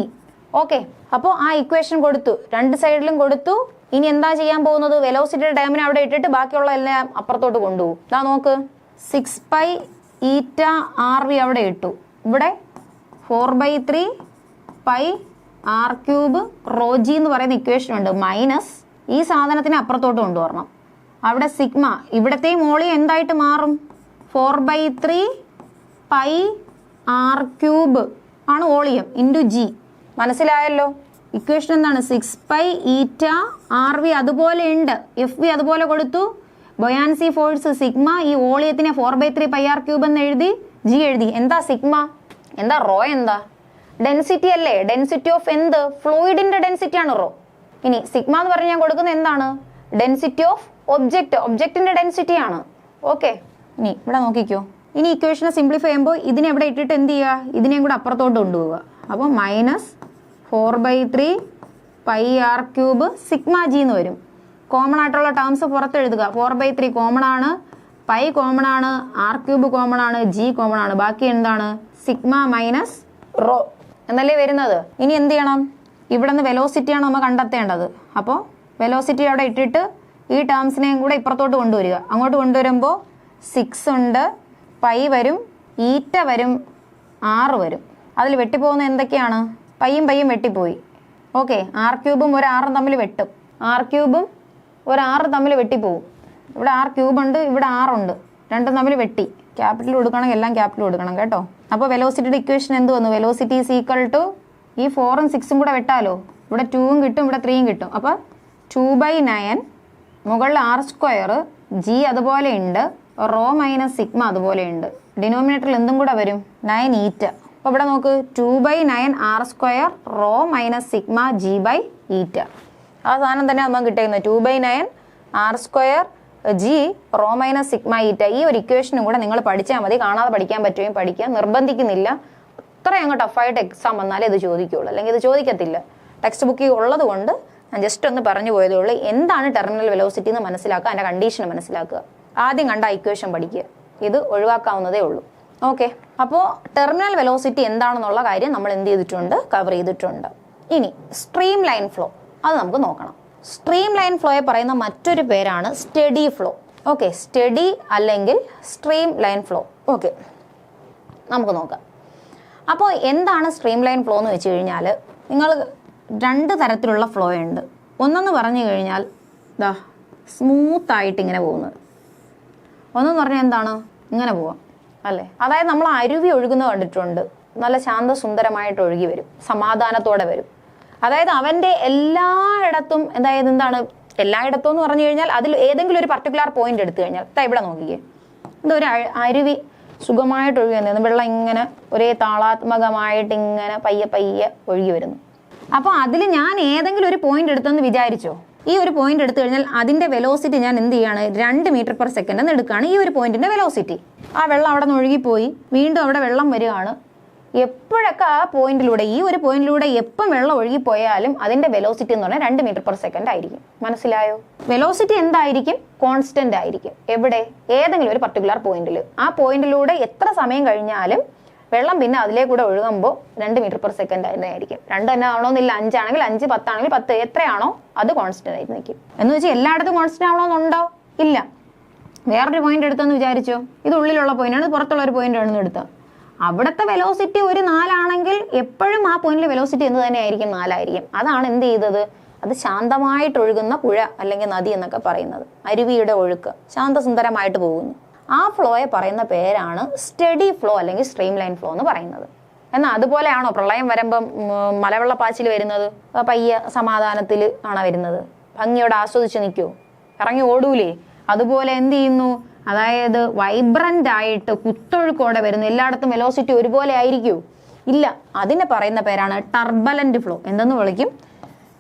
Okay, അപ്പോൾ ആ ഇക്വേഷൻ കൊടുത്തു, രണ്ട് സൈഡിലും കൊടുത്തു. ഇനി എന്താ ചെയ്യാൻ പോകുന്നത്? വെലോസിറ്റിയുടെ ടേമിനെ അവിടെ ഇട്ടിട്ട് ബാക്കിയുള്ള എല്ലാം അപ്പുറത്തോട്ട് കൊണ്ടുപോകും. ഇതാ നോക്ക്, 6 pi eta RV അവിടെ ഇട്ടു. ഇവിടെ 4/3 pi r³ ρg എന്ന് പറയുന്ന ഇക്വേഷൻ ഉണ്ട്. മൈനസ് ഈ സാധനത്തിനെ അപ്പുറത്തോട്ട് കൊണ്ടുവരണം. അവിടെ സിഗ്മ ഇവിടത്തെയും വോളിയം എന്തായിട്ട് മാറും? 4/3 pi r³ ആണ് വോളിയം ഇൻറ്റു ജി. മനസ്സിലായല്ലോ? ഇക്വേഷൻ എന്താണ്? 6 pi eta RV അതുപോലെ ഉണ്ട്. FV അതുപോലെ കൊടുത്തു. ബൊയാൻസി ഫോഴ്സ് സിഗ്മ, ഈ വോളിയത്തിനെ 4/3 πr³ എന്ന് എഴുതി, ജി എഴുതി. എന്താ സിഗ്മ? എന്താ റോ? എന്താ ഡെൻസിറ്റി അല്ലേ? ഡെൻസിറ്റി ഓഫ് എന്ത്? ഫ്ലൂയിഡിന്റെ ഡെൻസിറ്റി ആണ് റോ. ഇനി സിഗ്മ എന്ന് പറഞ്ഞ് ഞാൻ കൊടുക്കുന്നത് എന്താണ്? ഡെൻസിറ്റി ഓഫ് ഒബ്ജക്റ്റിന്റെ ഡെൻസിറ്റി ആണ്. ഓക്കെ, ഇനി ഇവിടെ നോക്കിക്കോ. ഇനി ഇക്വേഷനെ സിംപ്ലിഫൈ ചെയ്യുമ്പോൾ ഇതിനെ എവിടെ ഇട്ടിട്ട് എന്ത് ചെയ്യുക? ഇതിനെയും കൂടെ അപ്പുറത്തോട്ട് കൊണ്ടുപോവുക. അപ്പോൾ -4/3 πr³ സിഗ്മ ജി എന്ന് വരും. കോമൺ ആയിട്ടുള്ള ടേംസ് പുറത്ത് എഴുതുക. 4/3 കോമൺ ആണ്, പൈ കോമൺ ആണ്, r³ കോമൺ ആണ്, ജി കോമൺ ആണ്. ബാക്കി എന്താണ്? സിഗ്മ മൈനസ് റോ എന്നല്ലേ വരുന്നത്. ഇനി എന്ത് ചെയ്യണം? ഇവിടെ നിന്ന് വെലോസിറ്റിയാണ് നമ്മൾ കണ്ടെത്തേണ്ടത്. അപ്പോൾ വെലോസിറ്റി അവിടെ ഇട്ടിട്ട് ഈ ടേംസിനെയും കൂടെ ഇപ്പുറത്തോട്ട് കൊണ്ടുവരിക. അങ്ങോട്ട് കൊണ്ടുവരുമ്പോൾ 6 ഉണ്ട്, പൈ വരും, ഈറ്റ വരും, r വരും. അതിൽ വെട്ടിപ്പോകുന്ന എന്തൊക്കെയാണ്? പൈയും വെട്ടിപ്പോയി. ഓക്കെ, r³ ഒരു r തമ്മിൽ വെട്ടും. r³ ഒരു r തമ്മിൽ വെട്ടിപ്പോവും. ഇവിടെ r³ ഉണ്ട്, ഇവിടെ r ഉണ്ട്, രണ്ടും തമ്മിൽ വെട്ടി. ക്യാപിറ്റൽ കൊടുക്കണം, എല്ലാം ക്യാപിറ്റൽ കൊടുക്കണം കേട്ടോ. അപ്പോൾ വെലോസിറ്റിയുടെ ഇക്വേഷൻ എന്ത് വന്നു? വെലോസിറ്റി ഈസ് ഈക്വൽ ടു ഈ 4ഉം 6ഉം കൂടെ വെട്ടാലോ. ഇവിടെ 2ഉം കിട്ടും, ഇവിടെ 3ഉം കിട്ടും. അപ്പോൾ 2/9 മുകളിൽ r², ജി അതുപോലെ ഉണ്ട്, റോ മൈനസ് സിഗ്മ അതുപോലെ ഉണ്ട്. ഡിനോമിനേറ്ററിൽ എന്തും കൂടെ വരും? 9 ഈറ്റ. അപ്പോൾ ഇവിടെ നോക്ക്, 2/9 r² റോ മൈനസ് സിഗ്മ g/ഈറ്റ. ആ സാധനം തന്നെ നമുക്ക് കിട്ടുന്നത് 2/9 r² G raw minus sigma ഈറ്റ. ഈ ഒരു ഇക്വേഷനും കൂടെ നിങ്ങൾ പഠിച്ചാൽ മതി. കാണാതെ പഠിക്കാൻ പറ്റുകയും പഠിക്കാൻ നിർബന്ധിക്കുന്നില്ല. അത്രയും അങ്ങ് ടഫായിട്ട് എക്സാം വന്നാലേ ഇത് ചോദിക്കുകയുള്ളൂ, അല്ലെങ്കിൽ ഇത് ചോദിക്കത്തില്ല. ടെക്സ്റ്റ് ബുക്കിൽ ഉള്ളത് കൊണ്ട് ഞാൻ ജസ്റ്റ് ഒന്ന് പറഞ്ഞു പോയതേ ഉള്ളൂ. എന്താണ് ടെർമിനൽ വെലോസിറ്റി എന്ന് മനസ്സിലാക്കുക, അതിൻ്റെ കണ്ടീഷൻ മനസ്സിലാക്കുക. ആദ്യം കണ്ട ഇക്വേഷൻ പഠിക്കുക. ഇത് ഒഴിവാക്കാവുന്നതേ ഉള്ളൂ. ഓക്കെ, അപ്പോൾ ടെർമിനൽ വെലോസിറ്റി എന്താണെന്നുള്ള കാര്യം നമ്മൾ എന്ത് ചെയ്തിട്ടുണ്ട്? കവർ ചെയ്തിട്ടുണ്ട്. ഇനി സ്ട്രീം ലൈൻ ഫ്ലോ, അത് നമുക്ക് നോക്കണം. സ്ട്രീം ലൈൻ ഫ്ലോയെ പറയുന്ന മറ്റൊരു പേരാണ് സ്റ്റഡി ഫ്ലോ. ഓക്കെ, സ്റ്റഡി അല്ലെങ്കിൽ സ്ട്രീം ലൈൻ ഫ്ലോ. ഓക്കെ, നമുക്ക് നോക്കാം. അപ്പോൾ എന്താണ് സ്ട്രീം ലൈൻ ഫ്ലോ എന്ന് വെച്ച് കഴിഞ്ഞാൽ, നിങ്ങൾ 2 തരത്തിലുള്ള ഫ്ലോ ഉണ്ട്. ഒന്നെന്ന് പറഞ്ഞു കഴിഞ്ഞാൽ ഇതാ സ്മൂത്തായിട്ട് ഇങ്ങനെ പോകുന്നത്. ഒന്നെന്ന് പറഞ്ഞാൽ എന്താണ്? ഇങ്ങനെ പോവാം അല്ലേ? അതായത് നമ്മൾ അരുവി ഒഴുകുന്നത് കണ്ടിട്ടുണ്ട്. നല്ല ശാന്തസുന്ദരമായിട്ട് ഒഴുകി വരും, സമാധാനത്തോടെ വരും. അതായത് അവൻ്റെ എല്ലായിടത്തും, അതായത് എന്താണ് എല്ലായിടത്തും എന്ന് പറഞ്ഞു കഴിഞ്ഞാൽ അതിൽ ഏതെങ്കിലും ഒരു പർട്ടിക്കുലർ പോയിന്റ് എടുത്തു കഴിഞ്ഞാൽ ഇവിടെ നോക്കിക്കേ, ഇതൊരു അരുവി സുഖമായിട്ട് ഒഴുകി വന്നിരുന്നു. വെള്ളം ഇങ്ങനെ ഒരേ താളാത്മകമായിട്ട് ഇങ്ങനെ പയ്യെ ഒഴുകി വരുന്നു. അപ്പോൾ അതിൽ ഞാൻ ഏതെങ്കിലും ഒരു പോയിന്റ് എടുത്തെന്ന് വിചാരിച്ചോ, ഈ ഒരു പോയിന്റ് എടുത്തു കഴിഞ്ഞാൽ അതിൻ്റെ വെലോസിറ്റി ഞാൻ എന്ത് ചെയ്യാണ്? 2 m/s എന്ന് എടുക്കുകയാണ് ഈ ഒരു പോയിന്റിന്റെ വെലോസിറ്റി. ആ വെള്ളം അവിടെ നിന്ന് ഒഴുകിപ്പോയി, വീണ്ടും അവിടെ വെള്ളം വരികയാണ്. എപ്പോഴൊക്കെ ആ പോയിന്റിലൂടെ, ഈ ഒരു പോയിന്റിലൂടെ എപ്പം വെള്ളം ഒഴുകിപ്പോയാലും അതിന്റെ വെലോസിറ്റി എന്ന് പറഞ്ഞാൽ 2 m/s ആയിരിക്കും. മനസ്സിലായോ? വെലോസിറ്റി എന്തായിരിക്കും? കോൺസ്റ്റന്റ് ആയിരിക്കും. എവിടെ? ഏതെങ്കിലും ഒരു പർട്ടിക്കുലർ പോയിന്റിൽ. ആ പോയിന്റിലൂടെ എത്ര സമയം കഴിഞ്ഞാലും വെള്ളം പിന്നെ അതിലേക്കൂടെ ഒഴുകുമ്പോൾ 2 m/s ആയിരിക്കും. 2 തന്നെ ആവണമെന്നില്ല. 5 ആണെങ്കിൽ 5, 10 ആണെങ്കിൽ 10, എത്രയാണോ അത് കോൺസ്റ്റന്റ് ആയിട്ട് നിൽക്കും. എന്ന് വെച്ചാൽ എല്ലായിടത്തും കോൺസ്റ്റന്റ് ആവണമെന്നുണ്ടോ? ഇല്ല. വേറൊരു പോയിന്റ് എടുത്തെന്ന് വിചാരിച്ചോ, ഇത് ഉള്ളിലുള്ള പോയിന്റാണ്, പുറത്തുള്ള ഒരു പോയിന്റ് ആണെന്ന് എടുത്താൽ അവിടുത്തെ വെലോസിറ്റി ഒരു 4 ആണെങ്കിൽ എപ്പോഴും ആ പോയിന്റിലെ വെലോസിറ്റി എന്ന് തന്നെ ആയിരിക്കും, 4 ആയിരിക്കും. അതാണ് എന്ത് ചെയ്തത്? അത് ശാന്തമായിട്ട് ഒഴുകുന്ന പുഴ അല്ലെങ്കിൽ നദി എന്നൊക്കെ പറയുന്നത്. അരുവിയുടെ ഒഴുക്ക് ശാന്തസുന്ദരമായിട്ട് പോകുന്നു. ആ ഫ്ലോയെ പറയുന്ന പേരാണ് സ്റ്റഡി ഫ്ലോ അല്ലെങ്കിൽ സ്ട്രീം ലൈൻ ഫ്ലോ എന്ന് പറയുന്നത്. എന്നാൽ അതുപോലെയാണോ പ്രളയം വരുമ്പം മലവെള്ളപ്പാച്ചിൽ വരുന്നത്? പയ്യ സമാധാനത്തിൽ ആണോ വരുന്നത്? ഭംഗിയോടെ ആസ്വദിച്ച് നിൽക്കുമോ? ഇറങ്ങി ഓടൂലേ? അതുപോലെ എന്ത് ചെയ്യുന്നു? അതായത് വൈബ്രന്റ് ആയിട്ട് കുത്തൊഴുക്കോടെ വരുന്നു. എല്ലായിടത്തും വെലോസിറ്റി ഒരുപോലെ ആയിരിക്കൂ? ഇല്ല. അതിനെ പറയുന്ന പേരാണ് ടർബലന്റ് ഫ്ലോ. എന്തെന്ന് വിളിക്കും?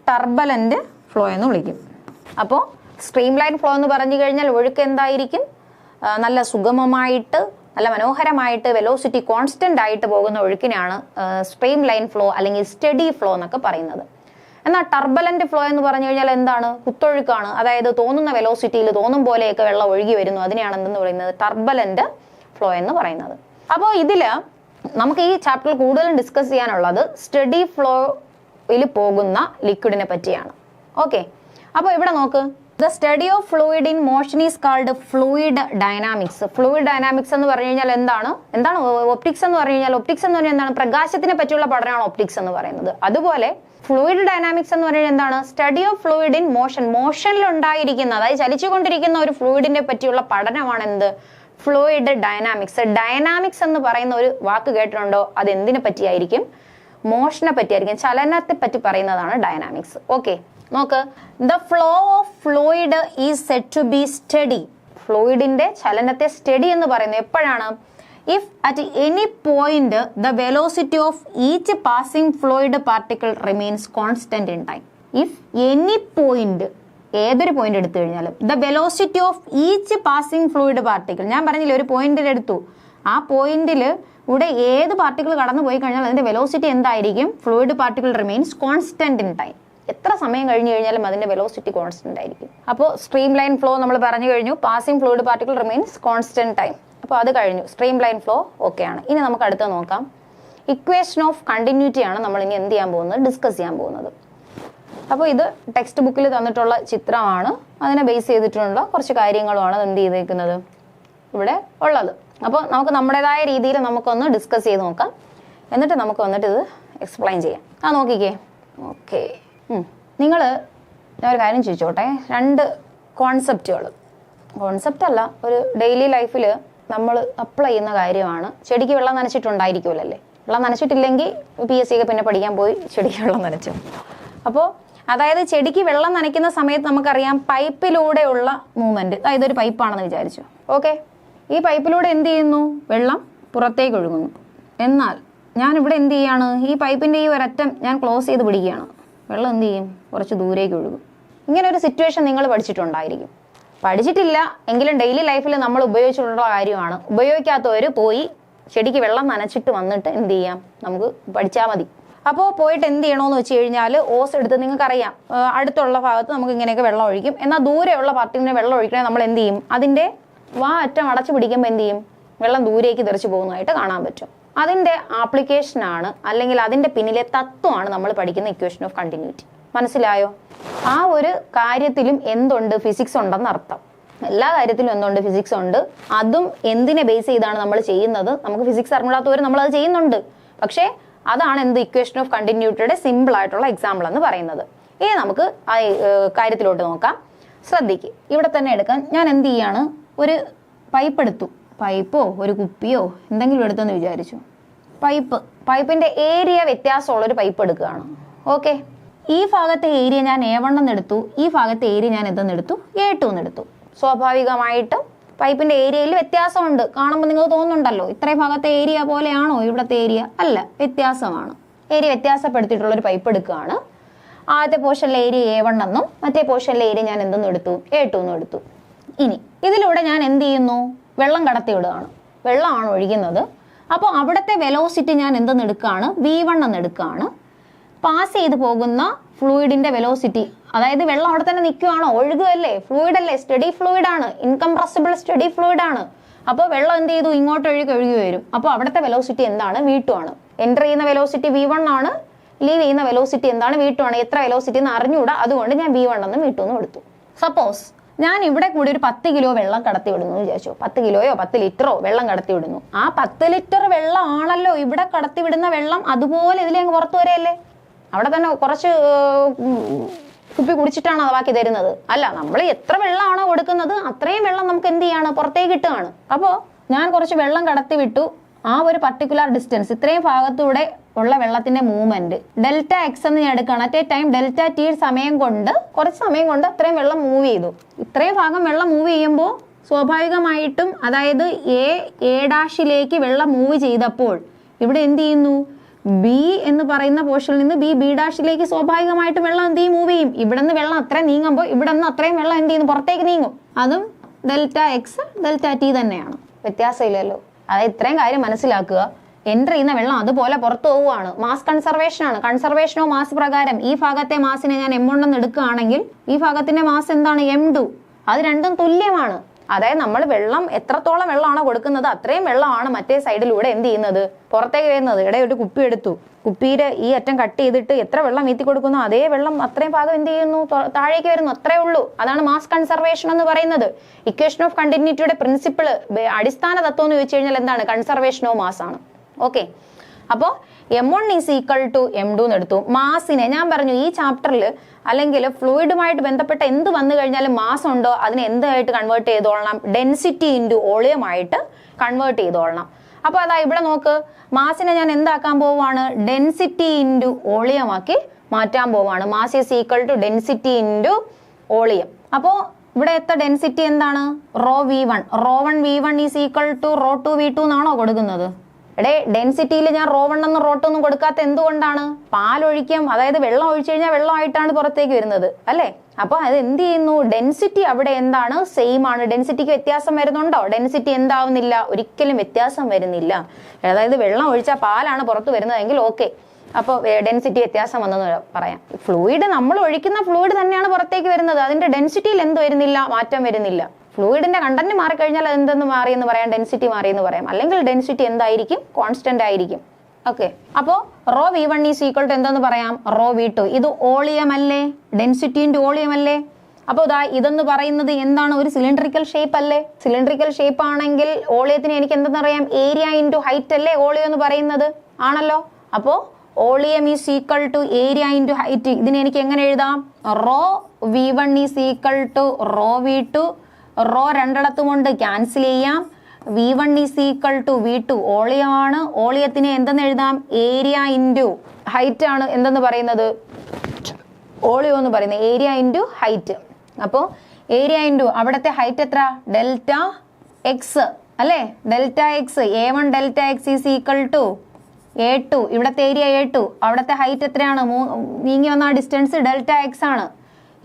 ടർബലന്റ് ഫ്ലോ എന്ന് വിളിക്കും. അപ്പോൾ സ്ട്രീം ലൈൻ ഫ്ലോ എന്ന് പറഞ്ഞു കഴിഞ്ഞാൽ ഒഴുക്ക് എന്തായിരിക്കും? നല്ല സുഗമമായിട്ട്, നല്ല മനോഹരമായിട്ട്, വെലോസിറ്റി കോൺസ്റ്റന്റ് ആയിട്ട് പോകുന്ന ഒഴുക്കിനാണ് സ്ട്രീം ലൈൻ ഫ്ലോ അല്ലെങ്കിൽ സ്റ്റഡി ഫ്ലോ എന്നൊക്കെ പറയുന്നത്. എന്നാൽ ടർബലന്റ് ഫ്ലോ എന്ന് പറഞ്ഞു കഴിഞ്ഞാൽ എന്താണ്? കുത്തൊഴുക്കാണ്. അതായത് തോന്നുന്ന വെലോസിറ്റിയിൽ തോന്നും പോലെയൊക്കെ വെള്ളം ഒഴുകി വരുന്നു. അതിനെയാണ് എന്തെന്ന് പറയുന്നത്? ടർബലന്റ് ഫ്ലോ എന്ന് പറയുന്നത്. അപ്പോൾ ഇതില് നമുക്ക് ഈ ചാപ്റ്ററിൽ കൂടുതലും ഡിസ്കസ് ചെയ്യാനുള്ളത് സ്റ്റഡി ഫ്ലോയിൽ പോകുന്ന ലിക്വിഡിനെ പറ്റിയാണ്. ഓക്കെ, അപ്പോൾ ഇവിടെ നോക്ക്. The study of fluid in motion is called fluid dynamics. Fluid dynamics എന്ന് പറഞ്ഞു കഴിഞ്ഞാൽ എന്താണ്? ഒപ്റ്റിക്സ് എന്ന് പറഞ്ഞു കഴിഞ്ഞാൽ, ഒപ്റ്റിക്സ് എന്ന് പറഞ്ഞാൽ എന്താണ്? പ്രകാശത്തിനെ പറ്റിയുള്ള പഠനമാണ് ഒപ്റ്റിക്സ് എന്ന് പറയുന്നത്. അതുപോലെ ഫ്ലൂയിഡ് ഡൈനാമിക്സ് എന്ന് പറയുന്നത് എന്താണ്? Study of fluid in motion. മോഷനിൽ ഉണ്ടായിരിക്കുന്ന, അതായത് ചലിച്ചുകൊണ്ടിരിക്കുന്ന ഒരു ഫ്ലൂയിഡിനെ പറ്റിയുള്ള പഠനമാണ് എന്ത്? Fluid dynamics. ഡൈനാമിക്സ് എന്ന് പറയുന്ന ഒരു വാക്ക് കേട്ടിട്ടുണ്ടോ? അത് എന്തിനെ പറ്റിയായിരിക്കും? മോഷനെ പറ്റിയായിരിക്കും. ചലനത്തെ പറ്റി പറയുന്നതാണ് ഡൈനാമിക്സ്. ഓക്കെ, നോക്ക്. The flow of fluid is said to be steady. ഫ്ലൂയിഡിന്റെ ചലനത്തെ സ്റ്റഡി എന്ന് പറയുന്നത് എപ്പോഴാണ്? if at any point the velocity of each passing fluid particle remains constant in time. If any point, ഏതൊരു പോയിന്റ് എടുത്തു കഴിഞ്ഞാലും the velocity of each passing fluid particle, ഞാൻ പറഞ്ഞില്ല ഒരു പോയിന്റിൽ എടുത്തു, ആ പോയിന്റിൽ ഇവിടെ ഏത് പാർട്ടിക്കിൾ കടന്നു പോയി കഴിഞ്ഞാൽ അതിന്റെ വെലോസിറ്റി എന്തായിരിക്കും? Fluid particle remains constant in time. എത്ര സമയം കഴിഞ്ഞു കഴിഞ്ഞാലും അതിന്റെ വെലോസിറ്റി കോൺസ്റ്റന്റ് ആയിരിക്കും. അപ്പോൾ സ്ട്രീം ലൈൻ ഫ്ലോ നമ്മൾ പറഞ്ഞു കഴിഞ്ഞു, passing fluid particle remains constant time. അപ്പോൾ അത് കഴിഞ്ഞു, സ്ട്രീം ലൈൻ ഫ്ലോ ഓക്കെ ആണ്. ഇനി നമുക്ക് അടുത്ത് നോക്കാം, ഇക്വേഷൻ ഓഫ് കണ്ടിന്യൂറ്റി ആണ് നമ്മൾ ഇനി എന്ത് ചെയ്യാൻ പോകുന്നത്, ഡിസ്കസ് ചെയ്യാൻ പോകുന്നത്. അപ്പോൾ ഇത് ടെക്സ്റ്റ് ബുക്കിൽ തന്നിട്ടുള്ള ചിത്രമാണ്, അതിനെ ബേസ് ചെയ്തിട്ടുള്ള കുറച്ച് കാര്യങ്ങളുമാണ് എന്ത് ചെയ്തേക്കുന്നത് ഇവിടെ ഉള്ളത്. അപ്പോൾ നമുക്ക് നമ്മുടേതായ രീതിയിൽ നമുക്കൊന്ന് ഡിസ്കസ് ചെയ്ത് നോക്കാം, എന്നിട്ട് നമുക്ക് വന്നിട്ട് ഇത് എക്സ്പ്ലെയിൻ ചെയ്യാം. നോക്കിക്കേ. ഓക്കെ, നിങ്ങൾ ഞാൻ ഒരു കാര്യം ചോദിച്ചോട്ടെ, രണ്ട് കോൺസെപ്റ്റ് അല്ല, ഒരു ഡെയിലി ലൈഫിൽ നമ്മൾ അപ്ലൈ ചെയ്യുന്ന കാര്യമാണ്. ചെടിക്ക് വെള്ളം നനച്ചിട്ടുണ്ടായിരിക്കുമല്ലേ? വെള്ളം നനച്ചിട്ടില്ലെങ്കിൽ PSC ഒക്കെ പിന്നെ പഠിക്കാൻ പോയി ചെടിക്ക് വെള്ളം നനച്ചു. അപ്പോൾ അതായത് ചെടിക്ക് വെള്ളം നനയ്ക്കുന്ന സമയത്ത് നമുക്കറിയാം പൈപ്പിലൂടെയുള്ള മൂവ്മെന്റ്. അതായത് ഒരു പൈപ്പാണെന്ന് വിചാരിച്ചു. ഓക്കെ, ഈ പൈപ്പിലൂടെ എന്ത് ചെയ്യുന്നു? വെള്ളം പുറത്തേക്ക് ഒഴുകുന്നു. എന്നാൽ ഞാൻ ഇവിടെ എന്ത് ചെയ്യാണ്? ഈ പൈപ്പിന്റെ ഈ ഒരറ്റം ഞാൻ ക്ലോസ് ചെയ്ത് പിടിക്കുകയാണ്. വെള്ളം എന്ത് ചെയ്യും? കുറച്ച് ദൂരേക്ക് ഒഴുകും. ഇങ്ങനെ ഒരു സിറ്റുവേഷൻ നിങ്ങൾ പഠിച്ചിട്ടുണ്ടായിരിക്കും. പഠിച്ചിട്ടില്ല എങ്കിലും ഡെയിലി ലൈഫിൽ നമ്മൾ ഉപയോഗിച്ചിട്ടുള്ള കാര്യമാണ്. ഉപയോഗിക്കാത്തവർ പോയി ചെടിക്ക് വെള്ളം നനച്ചിട്ട് വന്നിട്ട് എന്ത് ചെയ്യാം, നമുക്ക് പഠിച്ചാൽ മതി. അപ്പോൾ പോയിട്ട് എന്ത് ചെയ്യണമെന്ന് വെച്ച് കഴിഞ്ഞാൽ, ഓസ് എടുത്ത് നിങ്ങൾക്കറിയാം അടുത്തുള്ള ഭാഗത്ത് നമുക്ക് ഇങ്ങനെയൊക്കെ വെള്ളം ഒഴിക്കും. എന്നാൽ ദൂരെയുള്ള പാർട്ടിനെ വെള്ളം ഒഴിക്കണേ നമ്മൾ എന്ത് ചെയ്യും? അതിൻ്റെ അറ്റം അടച്ചു പിടിക്കുമ്പോൾ എന്ത് ചെയ്യും? വെള്ളം ദൂരേക്ക് തെറിച്ച് പോകുന്നതായിട്ട് കാണാൻ പറ്റും. അതിൻ്റെ ആപ്ലിക്കേഷനാണ്, അല്ലെങ്കിൽ അതിൻ്റെ പിന്നിലെ തത്വമാണ് നമ്മൾ പഠിക്കുന്ന ഇക്വേഷൻ ഓഫ് കണ്ടിന്യൂറ്റി. മനസ്സിലായോ? ആ ഒരു കാര്യത്തിലും എന്തുണ്ട്? ഫിസിക്സ് ഉണ്ടെന്ന് അർത്ഥം. എല്ലാ കാര്യത്തിലും എന്തുണ്ട്? ഫിസിക്സ് ഉണ്ട്. അതും എന്തിനെ ബേസ് ചെയ്താണ് നമ്മൾ ചെയ്യുന്നത്? നമുക്ക് ഫിസിക്സ് അറിഞ്ഞിടാത്തവർ നമ്മളത് ചെയ്യുന്നുണ്ട്. പക്ഷേ അതാണ് എന്ത്? ഇക്വേഷൻ ഓഫ് കണ്ടിന്യൂറ്റിയുടെ സിമ്പിൾ ആയിട്ടുള്ള എക്സാമ്പിൾ എന്ന് പറയുന്നത്. ഇനി നമുക്ക് ആ കാര്യത്തിലോട്ട് നോക്കാം. ശ്രദ്ധിക്ക്, ഇവിടെ തന്നെ എടുക്കാൻ ഞാൻ എന്ത് ചെയ്യാണ്? ഒരു പൈപ്പ് എടുത്തു. പൈപ്പോ ഒരു കുപ്പിയോ എന്തെങ്കിലും എടുത്തെന്ന് വിചാരിച്ചു. പൈപ്പിന്റെ ഏരിയ വ്യത്യാസമുള്ളൊരു പൈപ്പ് എടുക്കുകയാണ്. ഓക്കെ, ഈ ഭാഗത്തെ ഏരിയ ഞാൻ A1 എന്നെടുത്തു, ഈ ഭാഗത്തെ ഏരിയ ഞാൻ എന്തെന്നെടുത്തു? A2 എന്നെടുത്തു. സ്വാഭാവികമായിട്ടും പൈപ്പിന്റെ ഏരിയയിൽ വ്യത്യാസമുണ്ട്. കാണുമ്പോൾ നിങ്ങൾക്ക് തോന്നുന്നുണ്ടല്ലോ ഇത്രയും ഭാഗത്തെ ഏരിയ പോലെയാണോ ഇവിടുത്തെ ഏരിയ? അല്ല, വ്യത്യാസമാണ്. ഏരിയ വ്യത്യാസപ്പെടുത്തിയിട്ടുള്ളൊരു പൈപ്പ് എടുക്കുകയാണ്. ആദ്യത്തെ പോർഷനിലെ ഏരിയ A1 എന്നും മറ്റേ പോർഷനിലെ ഏരിയ ഞാൻ എന്തെന്നും എടുത്തു? A2 എന്നും എടുത്തു. ഇനി ഇതിലൂടെ ഞാൻ എന്ത് ചെയ്യുന്നു? വെള്ളം കടത്തി വിടുകയാണ്. വെള്ളമാണ് ഒഴുകുന്നത്. അപ്പോൾ അവിടുത്തെ വെലോസിറ്റി ഞാൻ എന്തെന്ന് എടുക്കുകയാണ്? V1 എന്ന് എടുക്കുകയാണ്. പാസ് ചെയ്ത് പോകുന്ന ഫ്ലൂയിഡിന്റെ വെലോസിറ്റി, അതായത് വെള്ളം അവിടെ തന്നെ നിൽക്കുകയാണോ? ഒഴുകുകയല്ലേ? ഫ്ലൂയിഡ് അല്ലേ? സ്റ്റഡി ഫ്ലൂയിഡ് ആണ്, ഇൻകംപ്രസിബിൾ സ്റ്റഡി ഫ്ലൂയിഡ് ആണ്. അപ്പോൾ വെള്ളം എന്ത് ചെയ്തു? ഇങ്ങോട്ട് ഒഴുകി വരും. അപ്പോൾ അവിടുത്തെ വെലോസിറ്റി എന്താണ്? V2 ആണ്. എൻ്റർ ചെയ്യുന്ന വെലോസിറ്റി V1 ആണ്, ലീവ് ചെയ്യുന്ന വെലോസിറ്റി എന്താണ്? V2 ആണ്. എത്ര വെലോസിറ്റി എന്ന് അറിഞ്ഞുകൂടാ, അതുകൊണ്ട് ഞാൻ V1 എന്നും V2 എന്നും എടുത്തു. സപ്പോസ് ഞാൻ ഇവിടെ കൂടി ഒരു 10 കിലോ വെള്ളം കടത്തി വിടുന്നു വിചാരിച്ചു. 10 കിലോയോ 10 ലിറ്ററോ വെള്ളം കടത്തി വിടുന്നു. ആ 10 ലിറ്റർ വെള്ളം ആണല്ലോ ഇവിടെ കടത്തി വിടുന്ന വെള്ളം, അതുപോലെ ഇതിലേക്ക് പുറത്തു വരെയല്ലേ? അവിടെ തന്നെ കുറച്ച് കുപ്പി കുടിച്ചിട്ടാണ് അത് ബാക്കി തരുന്നത്? അല്ല, നമ്മൾ എത്ര വെള്ളമാണോ കൊടുക്കുന്നത് അത്രയും വെള്ളം നമുക്ക് എന്ത് ചെയ്യാണ്? പുറത്തേക്ക് കിട്ടുകയാണ്. അപ്പോൾ ഞാൻ കുറച്ച് വെള്ളം കടത്തി വിട്ടു. ആ ഒരു പർട്ടിക്കുലർ ഡിസ്റ്റൻസ്, ഇത്രയും ഭാഗത്തൂടെ ഉള്ള വെള്ളത്തിന്റെ മൂവ്മെന്റ് Δx എന്ന് ഞാൻ എടുക്കുകയാണ്. അറ്റ് എ ടൈം Δt കുറച്ച് സമയം കൊണ്ട് അത്രയും വെള്ളം മൂവ് ചെയ്തു. ഇത്രയും ഭാഗം വെള്ളം മൂവ് ചെയ്യുമ്പോൾ സ്വാഭാവികമായിട്ടും, അതായത് A' വെള്ളം മൂവ് ചെയ്തപ്പോൾ ഇവിടെ എന്ത് ചെയ്യുന്നു? B എന്ന് പറയുന്ന പോർഷനിൽ നിന്ന് B' സ്വാഭാവികമായിട്ട് വെള്ളം എന്ത് ചെയ്യും? മൂവ് ചെയ്യും. ഇവിടെ നിന്ന് വെള്ളം അത്രയും നീങ്ങുമ്പോൾ ഇവിടെ നിന്ന് അത്രയും വെള്ളം എന്ത് ചെയ്യുന്നു? പുറത്തേക്ക് നീങ്ങും. അതും Δx Δt തന്നെയാണ്, വ്യത്യാസമില്ലല്ലോ. അതായത് ഇത്രയും കാര്യം മനസ്സിലാക്കുക. എൻ്റർ ചെയ്യുന്ന വെള്ളം അതുപോലെ പുറത്തു പോവുകയാണ്. മാസ് കൺസർവേഷൻ ആണ്. കൺസർവേഷനോ മാസ് പ്രകാരം ഈ ഭാഗത്തെ മാസിനെ ഞാൻ M1 എന്ന് എടുക്കുകയാണെങ്കിൽ ഈ ഭാഗത്തിന്റെ മാസ് എന്താണ്? M2. അത് രണ്ടും തുല്യമാണ്. അതായത് നമ്മൾ വെള്ളം എത്രത്തോളം വെള്ളമാണോ കൊടുക്കുന്നത് അത്രയും വെള്ളമാണ് മറ്റേ സൈഡിലൂടെ എന്ത് ചെയ്യുന്നത്? പുറത്തേക്ക് വരുന്നത്. ഇവിടെ ഒരു കുപ്പി എടുത്തു, കുപ്പിയുടെ ഈ അറ്റം കട്ട് ചെയ്തിട്ട് എത്ര വെള്ളം വീത്തി കൊടുക്കുന്നു അതേ വെള്ളം അത്രയും ഭാഗം എന്ത് ചെയ്യുന്നു? താഴേക്ക് വരുന്നു. അത്രേ ഉള്ളൂ. അതാണ് മാസ് കൺസർവേഷൻ എന്ന് പറയുന്നത്. ഇക്വേഷൻ ഓഫ് കണ്ടിന്യൂറ്റിയുടെ പ്രിൻസിപ്പിൾ, അടിസ്ഥാന തത്വം എന്ന് ചോദിച്ചു കഴിഞ്ഞാൽ എന്താണ്? കൺസർവേഷൻ ഓഫ് മാസ് ആണ്. ഓക്കെ, അപ്പോൾ M1 is equal to M2 എന്ന് എടുത്തു. മാസിനെ ഞാൻ പറഞ്ഞു ഈ ചാപ്റ്ററിൽ അല്ലെങ്കിൽ ഫ്ലൂയിഡുമായിട്ട് ബന്ധപ്പെട്ട എന്ത് വന്നു കഴിഞ്ഞാലും മാസ് ഉണ്ടോ അതിനെ എന്തായിട്ട് കൺവേർട്ട് ചെയ്തോളണം? ഡെൻസിറ്റി ഇൻറ്റു വോളിയം ആയിട്ട് കൺവേർട്ട് ചെയ്തോളണം. അപ്പോൾ അതാ ഇവിടെ നോക്ക്, മാസിനെ ഞാൻ എന്താക്കാൻ പോവുകയാണ്? ഡെൻസിറ്റി ഇൻറ്റു വോളിയം ആക്കി മാറ്റാൻ പോവുകയാണ്. Mass is equal to density into volume. അപ്പോൾ ഇവിടെ എത്ര ഡെൻസിറ്റി എന്താണ്? Rho V1. Rho 1 V1 is equal to rho 2 V2 എന്നാണോ കൊടുക്കുന്നത്? ഇവിടെ ഡെൻസിറ്റിയിൽ ഞാൻ റോ 1 എന്നും റോ 2 ഒന്നും കൊടുക്കാത്ത എന്തുകൊണ്ടാണ്? പാലൊഴിക്കും, അതായത് വെള്ളം ഒഴിച്ചു കഴിഞ്ഞാൽ വെള്ളമായിട്ടാണ് പുറത്തേക്ക് വരുന്നത് അല്ലേ? അപ്പൊ അത് എന്ത് ചെയ്യുന്നു? ഡെൻസിറ്റി അവിടെ എന്താണ്? സെയിം ആണ്. ഡെൻസിറ്റിക്ക് വ്യത്യാസം വരുന്നുണ്ടോ? ഡെൻസിറ്റി എന്താവുന്നില്ല? ഒരിക്കലും വ്യത്യാസം വരുന്നില്ല. അതായത് വെള്ളം ഒഴിച്ചാൽ പാലാണ് പുറത്ത് വരുന്നതെങ്കിൽ ഓക്കെ, അപ്പോൾ ഡെൻസിറ്റി വ്യത്യാസം വന്നെന്ന് പറയാം. ഫ്ലൂയിഡ്, നമ്മൾ ഒഴിക്കുന്ന ഫ്ലൂയിഡ് തന്നെയാണ് പുറത്തേക്ക് വരുന്നത്, അതിന്റെ ഡെൻസിറ്റിയിൽ എന്ത് വരുന്നില്ല? മാറ്റം വരുന്നില്ല. ഫ്ലൂയിഡിന്റെ കണ്ടന്റ് മാറിക്കഴിഞ്ഞാൽ അത് എന്തെന്ന് മാറിയെന്ന് പറയാം? ഡെൻസിറ്റി മാറിയെന്ന് പറയാം. അല്ലെങ്കിൽ ഡെൻസിറ്റി എന്തായിരിക്കും? കോൺസ്റ്റന്റ് ആയിരിക്കും. ഓക്കെ, അപ്പോ raw V1 is equal to എന്തെന്ന് പറയാം? Raw V2. ഇത് വോളിയം അല്ലേ? ഡെൻസിറ്റി ഇൻറ്റു വോളിയം അല്ലേ? അപ്പോൾ ഇതെന്ന് പറയുന്നത് എന്താണ്? ഒരു സിലിണ്ടറിക്കൽ ഷേപ്പ് അല്ലേ? സിലിണ്ടറിക്കൽ ഷേപ്പ് ആണെങ്കിൽ വോളിയത്തിന് എനിക്ക് എന്തെന്നറിയാം? ഏരിയ ഇൻറ്റു ഹൈറ്റ് അല്ലേ വോളിയം എന്ന് പറയുന്നത്? ആണല്ലോ. അപ്പോ volume is equal to area into height. ഇതിനെ എനിക്ക് എങ്ങനെ എഴുതാം? Rho V1 is equal to rho V2. Rho രണ്ടിടത്തും കൊണ്ട് ക്യാൻസൽ ചെയ്യാം. V1 is equal to V2 വോളിയമാണ്. വോളിയത്തിനെ എന്തെന്ന് എഴുതാം? ഏരിയ ഇൻറ്റു ഹൈറ്റ് ആണ് എന്തെന്ന് പറയുന്നത്? വോളിയം എന്ന് പറയുന്നത് ഏരിയ ഇൻറ്റു ഹൈറ്റ്. അപ്പോൾ ഏരിയ ഇൻറ്റു അവിടുത്തെ ഹൈറ്റ് എത്ര? ഡെൽറ്റ എക്സ് അല്ലേ? Delta x A1 delta x is equal to A2. ഇവിടുത്തെ ഏരിയ A2, അവിടുത്തെ ഹൈറ്റ് എത്രയാണ്? നീങ്ങി വന്ന ഡിസ്റ്റൻസ് ഡെൽറ്റ എക്സ് ആണ്.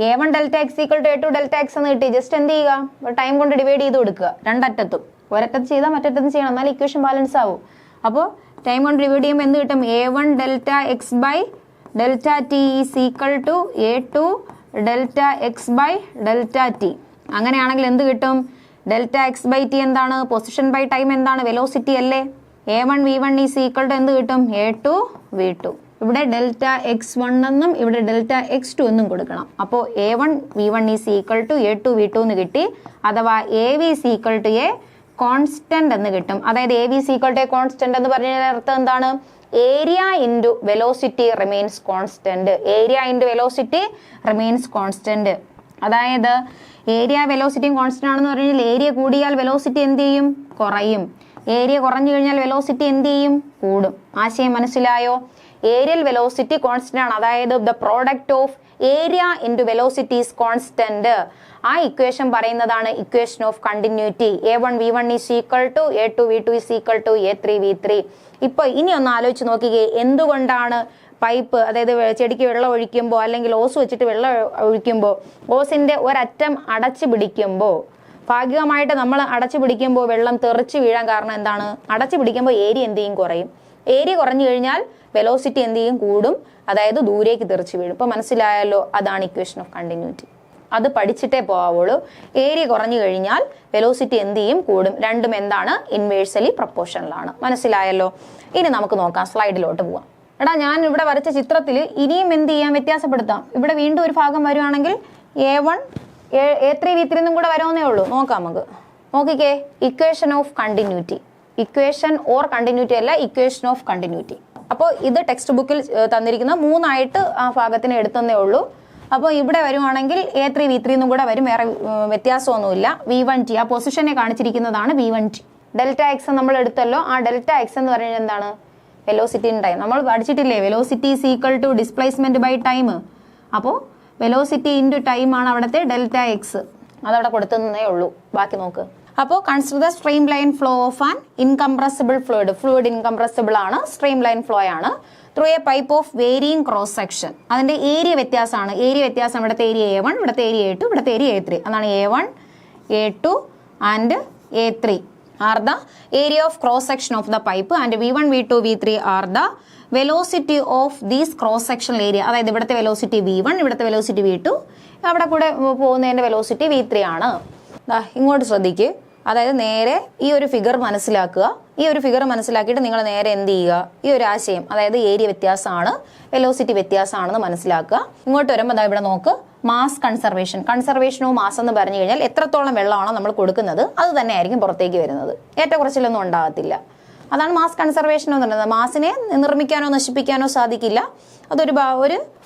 A1 delta x equal to A2 delta x എന്ന് കിട്ടി. ജസ്റ്റ് എന്ത് ചെയ്യുക? ടൈം കൊണ്ട് ഡിവൈഡ് ചെയ്ത് കൊടുക്കുക രണ്ടറ്റത്തും. ഒരറ്റത്ത് ചെയ്താൽ മറ്ററ്റത്തും ചെയ്യണം, എന്നാൽ ഇക്വേഷൻ ബാലൻസ് ആവും. അപ്പോൾ ടൈം കൊണ്ട് ഡിവൈഡ് ചെയ്യുമ്പോൾ എന്ത് കിട്ടും? A1 delta x by delta t is equal to A2 delta x by delta t. അങ്ങനെയാണെങ്കിൽ എന്ത് കിട്ടും? ഡെൽറ്റ എക്സ് ബൈ ടി എന്താണ്? പൊസിഷൻ ബൈ ടൈം എന്താണ്? വെലോസിറ്റി അല്ലേ? A1 V1 is equal to എന്ത് കിട്ടും? A2 V2. ഇവിടെ ഡെൽറ്റ x1 എന്നും ഇവിടെ ഡെൽറ്റ x2 എന്നും കൊടുക്കണം. അപ്പോൾ A1 V1 is equal to A2 V2 എന്ന് കിട്ടി. അഥവാ AV is equal to a constant എന്ന് കിട്ടും. അതായത് AV is equal to a constant എന്ന് പറഞ്ഞാൽ അർത്ഥം എന്താണ്? Area into velocity remains constant. Area into velocity remains constant. അതായത് ഏരിയ വെലോസിറ്റിയും കോൺസ്റ്റന്റ് ആണെന്ന് പറഞ്ഞാൽ ഏരിയ കൂടിയാൽ വെലോസിറ്റി എന്ത് ചെയ്യും? കുറയും. ഏരിയ കുറഞ്ഞു കഴിഞ്ഞാൽ വെലോസിറ്റി എന്ത് ചെയ്യും? കൂടും. ആശയം മനസ്സിലായോ? ഏരിയൽ വെലോസിറ്റി കോൺസ്റ്റന്റ് ആണ്. അതായത് the product of area into velocity is constant. ആ ഇക്വേഷൻ പറയുന്നതാണ് equation of continuity. A1 V1 is equal to A2 V2 is equal to A3 V3. ഇപ്പൊ ഇനി ഒന്ന് ആലോചിച്ച് നോക്കിക്കേ, എന്തുകൊണ്ടാണ് പൈപ്പ്, അതായത് ചെടിക്ക് വെള്ളം ഒഴിക്കുമ്പോൾ അല്ലെങ്കിൽ ഓസ് വെച്ചിട്ട് വെള്ളം ഒഴിക്കുമ്പോൾ ഓസിന്റെ ഒരറ്റം അടച്ചു പിടിക്കുമ്പോൾ, ഭാഗികമായിട്ട് നമ്മൾ അടച്ചു പിടിക്കുമ്പോൾ വെള്ളം തെറിച്ച് വീഴാൻ കാരണം എന്താണ്? അടച്ചു പിടിക്കുമ്പോൾ ഏരിയ എന്ത് ചെയ്യും? കുറയും. ഏരിയ കുറഞ്ഞു കഴിഞ്ഞാൽ വെലോസിറ്റി എന്ത് ചെയ്യും? കൂടും. അതായത് ദൂരേക്ക് തെറിച്ച് വീഴും. ഇപ്പൊ മനസ്സിലായല്ലോ? അതാണ് ഇക്വേഷൻ ഓഫ് കണ്ടിന്യൂറ്റി. അത് പഠിച്ചിട്ടേ പോവുള്ളൂ. ഏരിയ കുറഞ്ഞു കഴിഞ്ഞാൽ വെലോസിറ്റി എന്ത് ചെയ്യും? കൂടും. രണ്ടും എന്താണ്? ഇൻവേഴ്സലി പ്രൊപ്പോർഷണലാണ്. മനസ്സിലായല്ലോ? ഇനി നമുക്ക് നോക്കാം, സ്ലൈഡിലോട്ട് പോവാം. എടാ, ഞാൻ ഇവിടെ വരച്ച ചിത്രത്തിൽ ഇനിയും എന്ത് ചെയ്യാം? വ്യത്യാസപ്പെടുത്താം. ഇവിടെ വീണ്ടും ഒരു ഭാഗം വരുവാണെങ്കിൽ A1 A3 V3 എന്നും കൂടെ വരുമെന്നേ ഉള്ളൂ. നോക്കാം നമുക്ക്. നോക്കിക്കേ, equation of continuity. Equation or continuity അല്ല, ഇക്വേഷൻ ഓഫ് കണ്ടിന്യൂറ്റി. അപ്പോൾ ഇത് ടെക്സ്റ്റ് ബുക്കിൽ തന്നിരിക്കുന്ന 3 ആ ഭാഗത്തിന് എടുത്തന്നേ ഉള്ളൂ. അപ്പോൾ ഇവിടെ വരുവാണെങ്കിൽ A3 V3 എന്നും കൂടെ വരും. വേറെ വ്യത്യാസമൊന്നുമില്ല. V1T ആ പൊസിഷനെ കാണിച്ചിരിക്കുന്നതാണ് V1T. ഡെൽറ്റ എക്സ് നമ്മൾ എടുത്തല്ലോ. ആ ഡെൽറ്റ എക്സ് എന്ന് പറയുന്നത് എന്താണ്? Velocity in time. നമ്മൾ പഠിച്ചിട്ടില്ലേ? Velocity is equal to displacement by time. അപ്പോൾ വെലോസിറ്റി ഇൻറ്റു ടൈം ആണ് അവിടുത്തെ ഡെൽറ്റ എക്സ്. അതവിടെ കൊടുത്തതേ ഉള്ളൂ. ബാക്കി നോക്ക്. അപ്പോൾ consider the stream line flow of an incompressible fluid. Fluid incompressible ആണ്, സ്ട്രീം ലൈൻ ഫ്ലോ ആണ്. Through a pipe off varying cross section. അതിന്റെ ഏരിയ വ്യത്യാസമാണ്. ഏരിയ വ്യത്യാസം ഇവിടുത്തെ ഏരിയ A1, ഇവിടുത്തെ ഏരിയ A2, ഇവിടുത്തെ ഏരിയ A3. അതാണ് A1, A2 and A3 are the area of cross section of the pipe, and V1, V2, V3 are the velocity of these cross sectional area. അതായത് ഇവിടുത്തെ velocity V1, ഇവിടുത്തെ velocity V2, അവിടെ കൂടെ പോകുന്നതിന്റെ velocity V3 ആണ്. ഇങ്ങോട്ട് ശ്രദ്ധിക്കുക. അതായത് നേരെ ഈ ഒരു ഫിഗർ മനസ്സിലാക്കുക. ഈ ഒരു ഫിഗർ മനസ്സിലാക്കിയിട്ട് നിങ്ങൾ നേരെ എന്ത് ചെയ്യുക? ഈ ഒരു ആശയം, അതായത് ഏരിയ വ്യത്യാസമാണ്, വെലോസിറ്റി വ്യത്യാസമാണെന്ന് മനസ്സിലാക്കുക. ഇങ്ങോട്ട് വരുമ്പോൾ ഇവിടെ നോക്ക്, mass conservation. Conservation of mass എന്ന് പറഞ്ഞു കഴിഞ്ഞാൽ എത്രത്തോളം വെള്ളമാണോ നമ്മൾ കൊടുക്കുന്നത് അത് തന്നെ ആയിരിക്കും പുറത്തേക്ക് വരുന്നത്. ഏറ്റക്കുറച്ചിലൊന്നും ഉണ്ടാകത്തില്ല. അതാണ് മാസ് കൺസർവേഷൻ എന്ന് പറയുന്നത്. മാസിനെ നിർമ്മിക്കാനോ നശിപ്പിക്കാനോ സാധിക്കില്ല. അതൊരു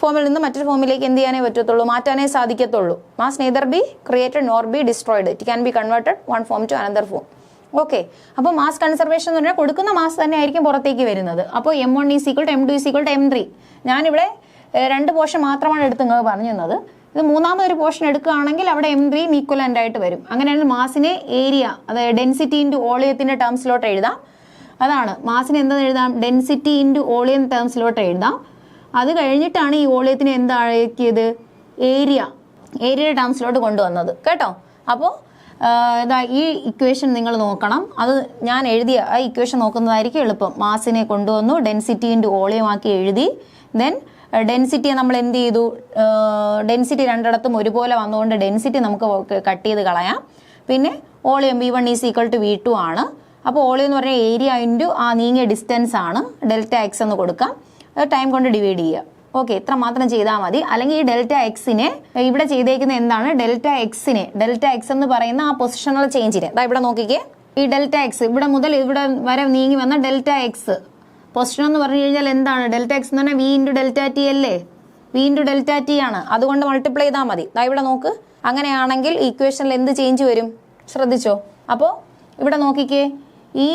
ഫോമിൽ നിന്ന് മറ്റൊരു ഫോമിലേക്ക് എന്ത് ചെയ്യാനേ പറ്റത്തുള്ളൂ? മാറ്റാനേ സാധിക്കത്തുള്ളൂ. Mass neither be created nor be destroyed. It can be converted one form to another form. Okay, അപ്പോൾ മാസ് കൺസർവേഷൻ എന്ന് പറഞ്ഞാൽ കൊടുക്കുന്ന മാസ് തന്നെ ആയിരിക്കും പുറത്തേക്ക് വരുന്നത്. അപ്പോൾ M1 is equal to M2 is equal to M3. ഞാനിവിടെ 2 പോർഷൻ മാത്രമാണ് എടുത്ത് നിങ്ങൾ പറഞ്ഞു തന്നത്. ഇത് മൂന്നാമതൊരു പോർഷൻ എടുക്കുകയാണെങ്കിൽ അവിടെ M3 ഈക്വലൻ്റ് ആയിട്ട് വരും. അങ്ങനെയാണ് മാസിനെ ഏരിയ, അതായത് ഡെൻസിറ്റി ഇൻറ്റു വോളിയത്തിൻ്റെ ടേംസിലോട്ട് എഴുതാം. അതാണ് മാസിനെ എന്താ എഴുതാം, ഡെൻസിറ്റി ഇൻറ്റു വോളിയം ടേംസിലോട്ട് എഴുതാം. അത് കഴിഞ്ഞിട്ടാണ് ഈ വോളിയത്തിനെ എന്താക്കിയത്, ഏരിയയുടെ ടേംസിലോട്ട് കൊണ്ടുവന്നത് കേട്ടോ. അപ്പോൾ ഇതാ ഈ ഇക്വേഷൻ നിങ്ങൾ നോക്കണം. അത് ഞാൻ എഴുതിയ ആ ഇക്വേഷൻ നോക്കുന്നതായിരിക്കും എളുപ്പം. മാസിനെ കൊണ്ടുവന്നു, ഡെൻസിറ്റി ഇൻറ്റു വോളിയം ആക്കി എഴുതി. ദെൻ ഡെൻസിറ്റിയെ നമ്മൾ എന്ത് ചെയ്തു, ഡെൻസിറ്റി രണ്ടിടത്തും ഒരുപോലെ വന്നുകൊണ്ട് ഡെൻസിറ്റി നമുക്ക് കട്ട് ചെയ്ത് കളയാം. പിന്നെ volume V1 is equal to V2 ആണ്. അപ്പോൾ വോളിയം എന്ന് പറഞ്ഞാൽ ഏരിയ ഇൻറ്റു ആ നീങ്ങിയ ഡിസ്റ്റൻസ് ആണ്, ഡെൽറ്റ എക്സ് എന്ന് കൊടുക്കാം. അത് ടൈം കൊണ്ട് ഡിവൈഡ് ചെയ്യുക. ഓക്കെ, ഇത്ര മാത്രം ചെയ്താൽ മതി. അല്ലെങ്കിൽ ഈ ഡെൽറ്റ എക്സിനെ ഇവിടെ ചെയ്തേക്കുന്ന എന്താണ്, ഡെൽറ്റ എക്സ് എന്ന് പറയുന്ന ആ പൊസിഷണൽ ചേഞ്ചിനെ ഇവിടെ നോക്കിക്കേ. ഈ ഡെൽറ്റ എക്സ് ഇവിടെ മുതൽ ഇവിടെ വരെ നീങ്ങി വന്ന ഡെൽറ്റ എക്സ് പൊസിഷൻ എന്ന് പറഞ്ഞു കഴിഞ്ഞാൽ എന്താണ്, ഡെൽറ്റ എക്സ് എന്ന് പറഞ്ഞാൽ V ഇൻറ്റു ഡെൽറ്റ ടി അല്ലേ, V ഇൻറ്റു ഡെൽറ്റ ടി ആണ്. അതുകൊണ്ട് മൾട്ടിപ്ലൈ ചെയ്താൽ മതി. ഇവിടെ നോക്ക്. അങ്ങനെയാണെങ്കിൽ ഇക്വേഷനിൽ എന്ത് ചേഞ്ച് വരും ശ്രദ്ധിച്ചോ. അപ്പോൾ ഇവിടെ നോക്കിക്കേ, ഈ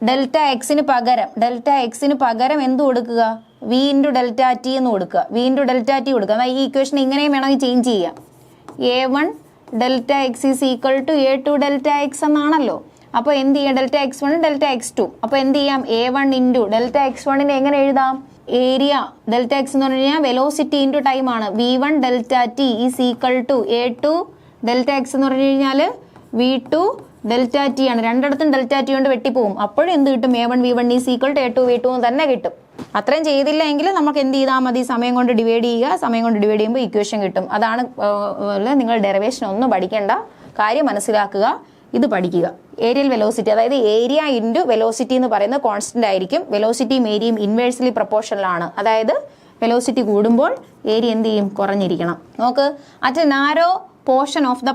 ഡെൽറ്റ എക്സിന് പകരം എന്ത് കൊടുക്കുക, V ഇൻറ്റു ഡെൽറ്റ ടി എന്ന് കൊടുക്കുക, V ഇൻറ്റു ഡെൽറ്റ ടി കൊടുക്കുക. എന്നാൽ ഈ ഇക്വേഷൻ ഇങ്ങനെയും വേണമെങ്കിൽ ചേഞ്ച് ചെയ്യാം. A1 delta x is equal to A2 delta x എന്നാണല്ലോ. അപ്പോൾ എന്ത് ചെയ്യാം, ഡെൽറ്റ x1 ഡെൽറ്റ x2. അപ്പോൾ എന്ത് ചെയ്യാം, A1 ഇൻറ്റു ഡെൽറ്റ x1നെ എങ്ങനെ എഴുതാം, ഏരിയ ഡെൽറ്റ എക്സ് എന്ന് പറഞ്ഞു കഴിഞ്ഞാൽ വെലോസിറ്റി ഇൻറ്റു ടൈം ആണ്. V1 delta t is equal to A2 delta x എന്ന് പറഞ്ഞു കഴിഞ്ഞാൽ V2 ഡെൽറ്റ ടി ആണ്. രണ്ടിടത്തും ഡെൽറ്റ ടി കൊണ്ട് വെട്ടിപ്പോവും. അപ്പോഴും എന്ത് കിട്ടും, A1 V1 is equal to A2 V2 എന്ന് തന്നെ കിട്ടും. അത്രയും ചെയ്തില്ല എങ്കിൽ നമുക്ക് എന്ത് ചെയ്താൽ മതി, സമയം കൊണ്ട് ഡിവൈഡ് ചെയ്യുക. സമയം കൊണ്ട് ഡിവൈഡ് ചെയ്യുമ്പോൾ ഇക്വേഷൻ കിട്ടും. അതാണ് നിങ്ങൾ ഡെറിവേഷൻ ഒന്നും പഠിക്കേണ്ട, കാര്യം മനസ്സിലാക്കുക, ഇത് പഠിക്കുക. ഏരിയൽ വെലോസിറ്റി, അതായത് ഏരിയ ഇൻറ്റു വെലോസിറ്റി എന്ന് പറയുന്നത് കോൺസ്റ്റന്റ് ആയിരിക്കും. വെലോസിറ്റിയും ഏരിയയും ഇൻവേഴ്സ്ലി പ്രൊപ്പോർഷണലാണ്. അതായത് വെലോസിറ്റി കൂടുമ്പോൾ ഏരിയ എന്ത് ചെയ്യും, കുറഞ്ഞിരിക്കണം. നോക്ക്, at narrow portion of the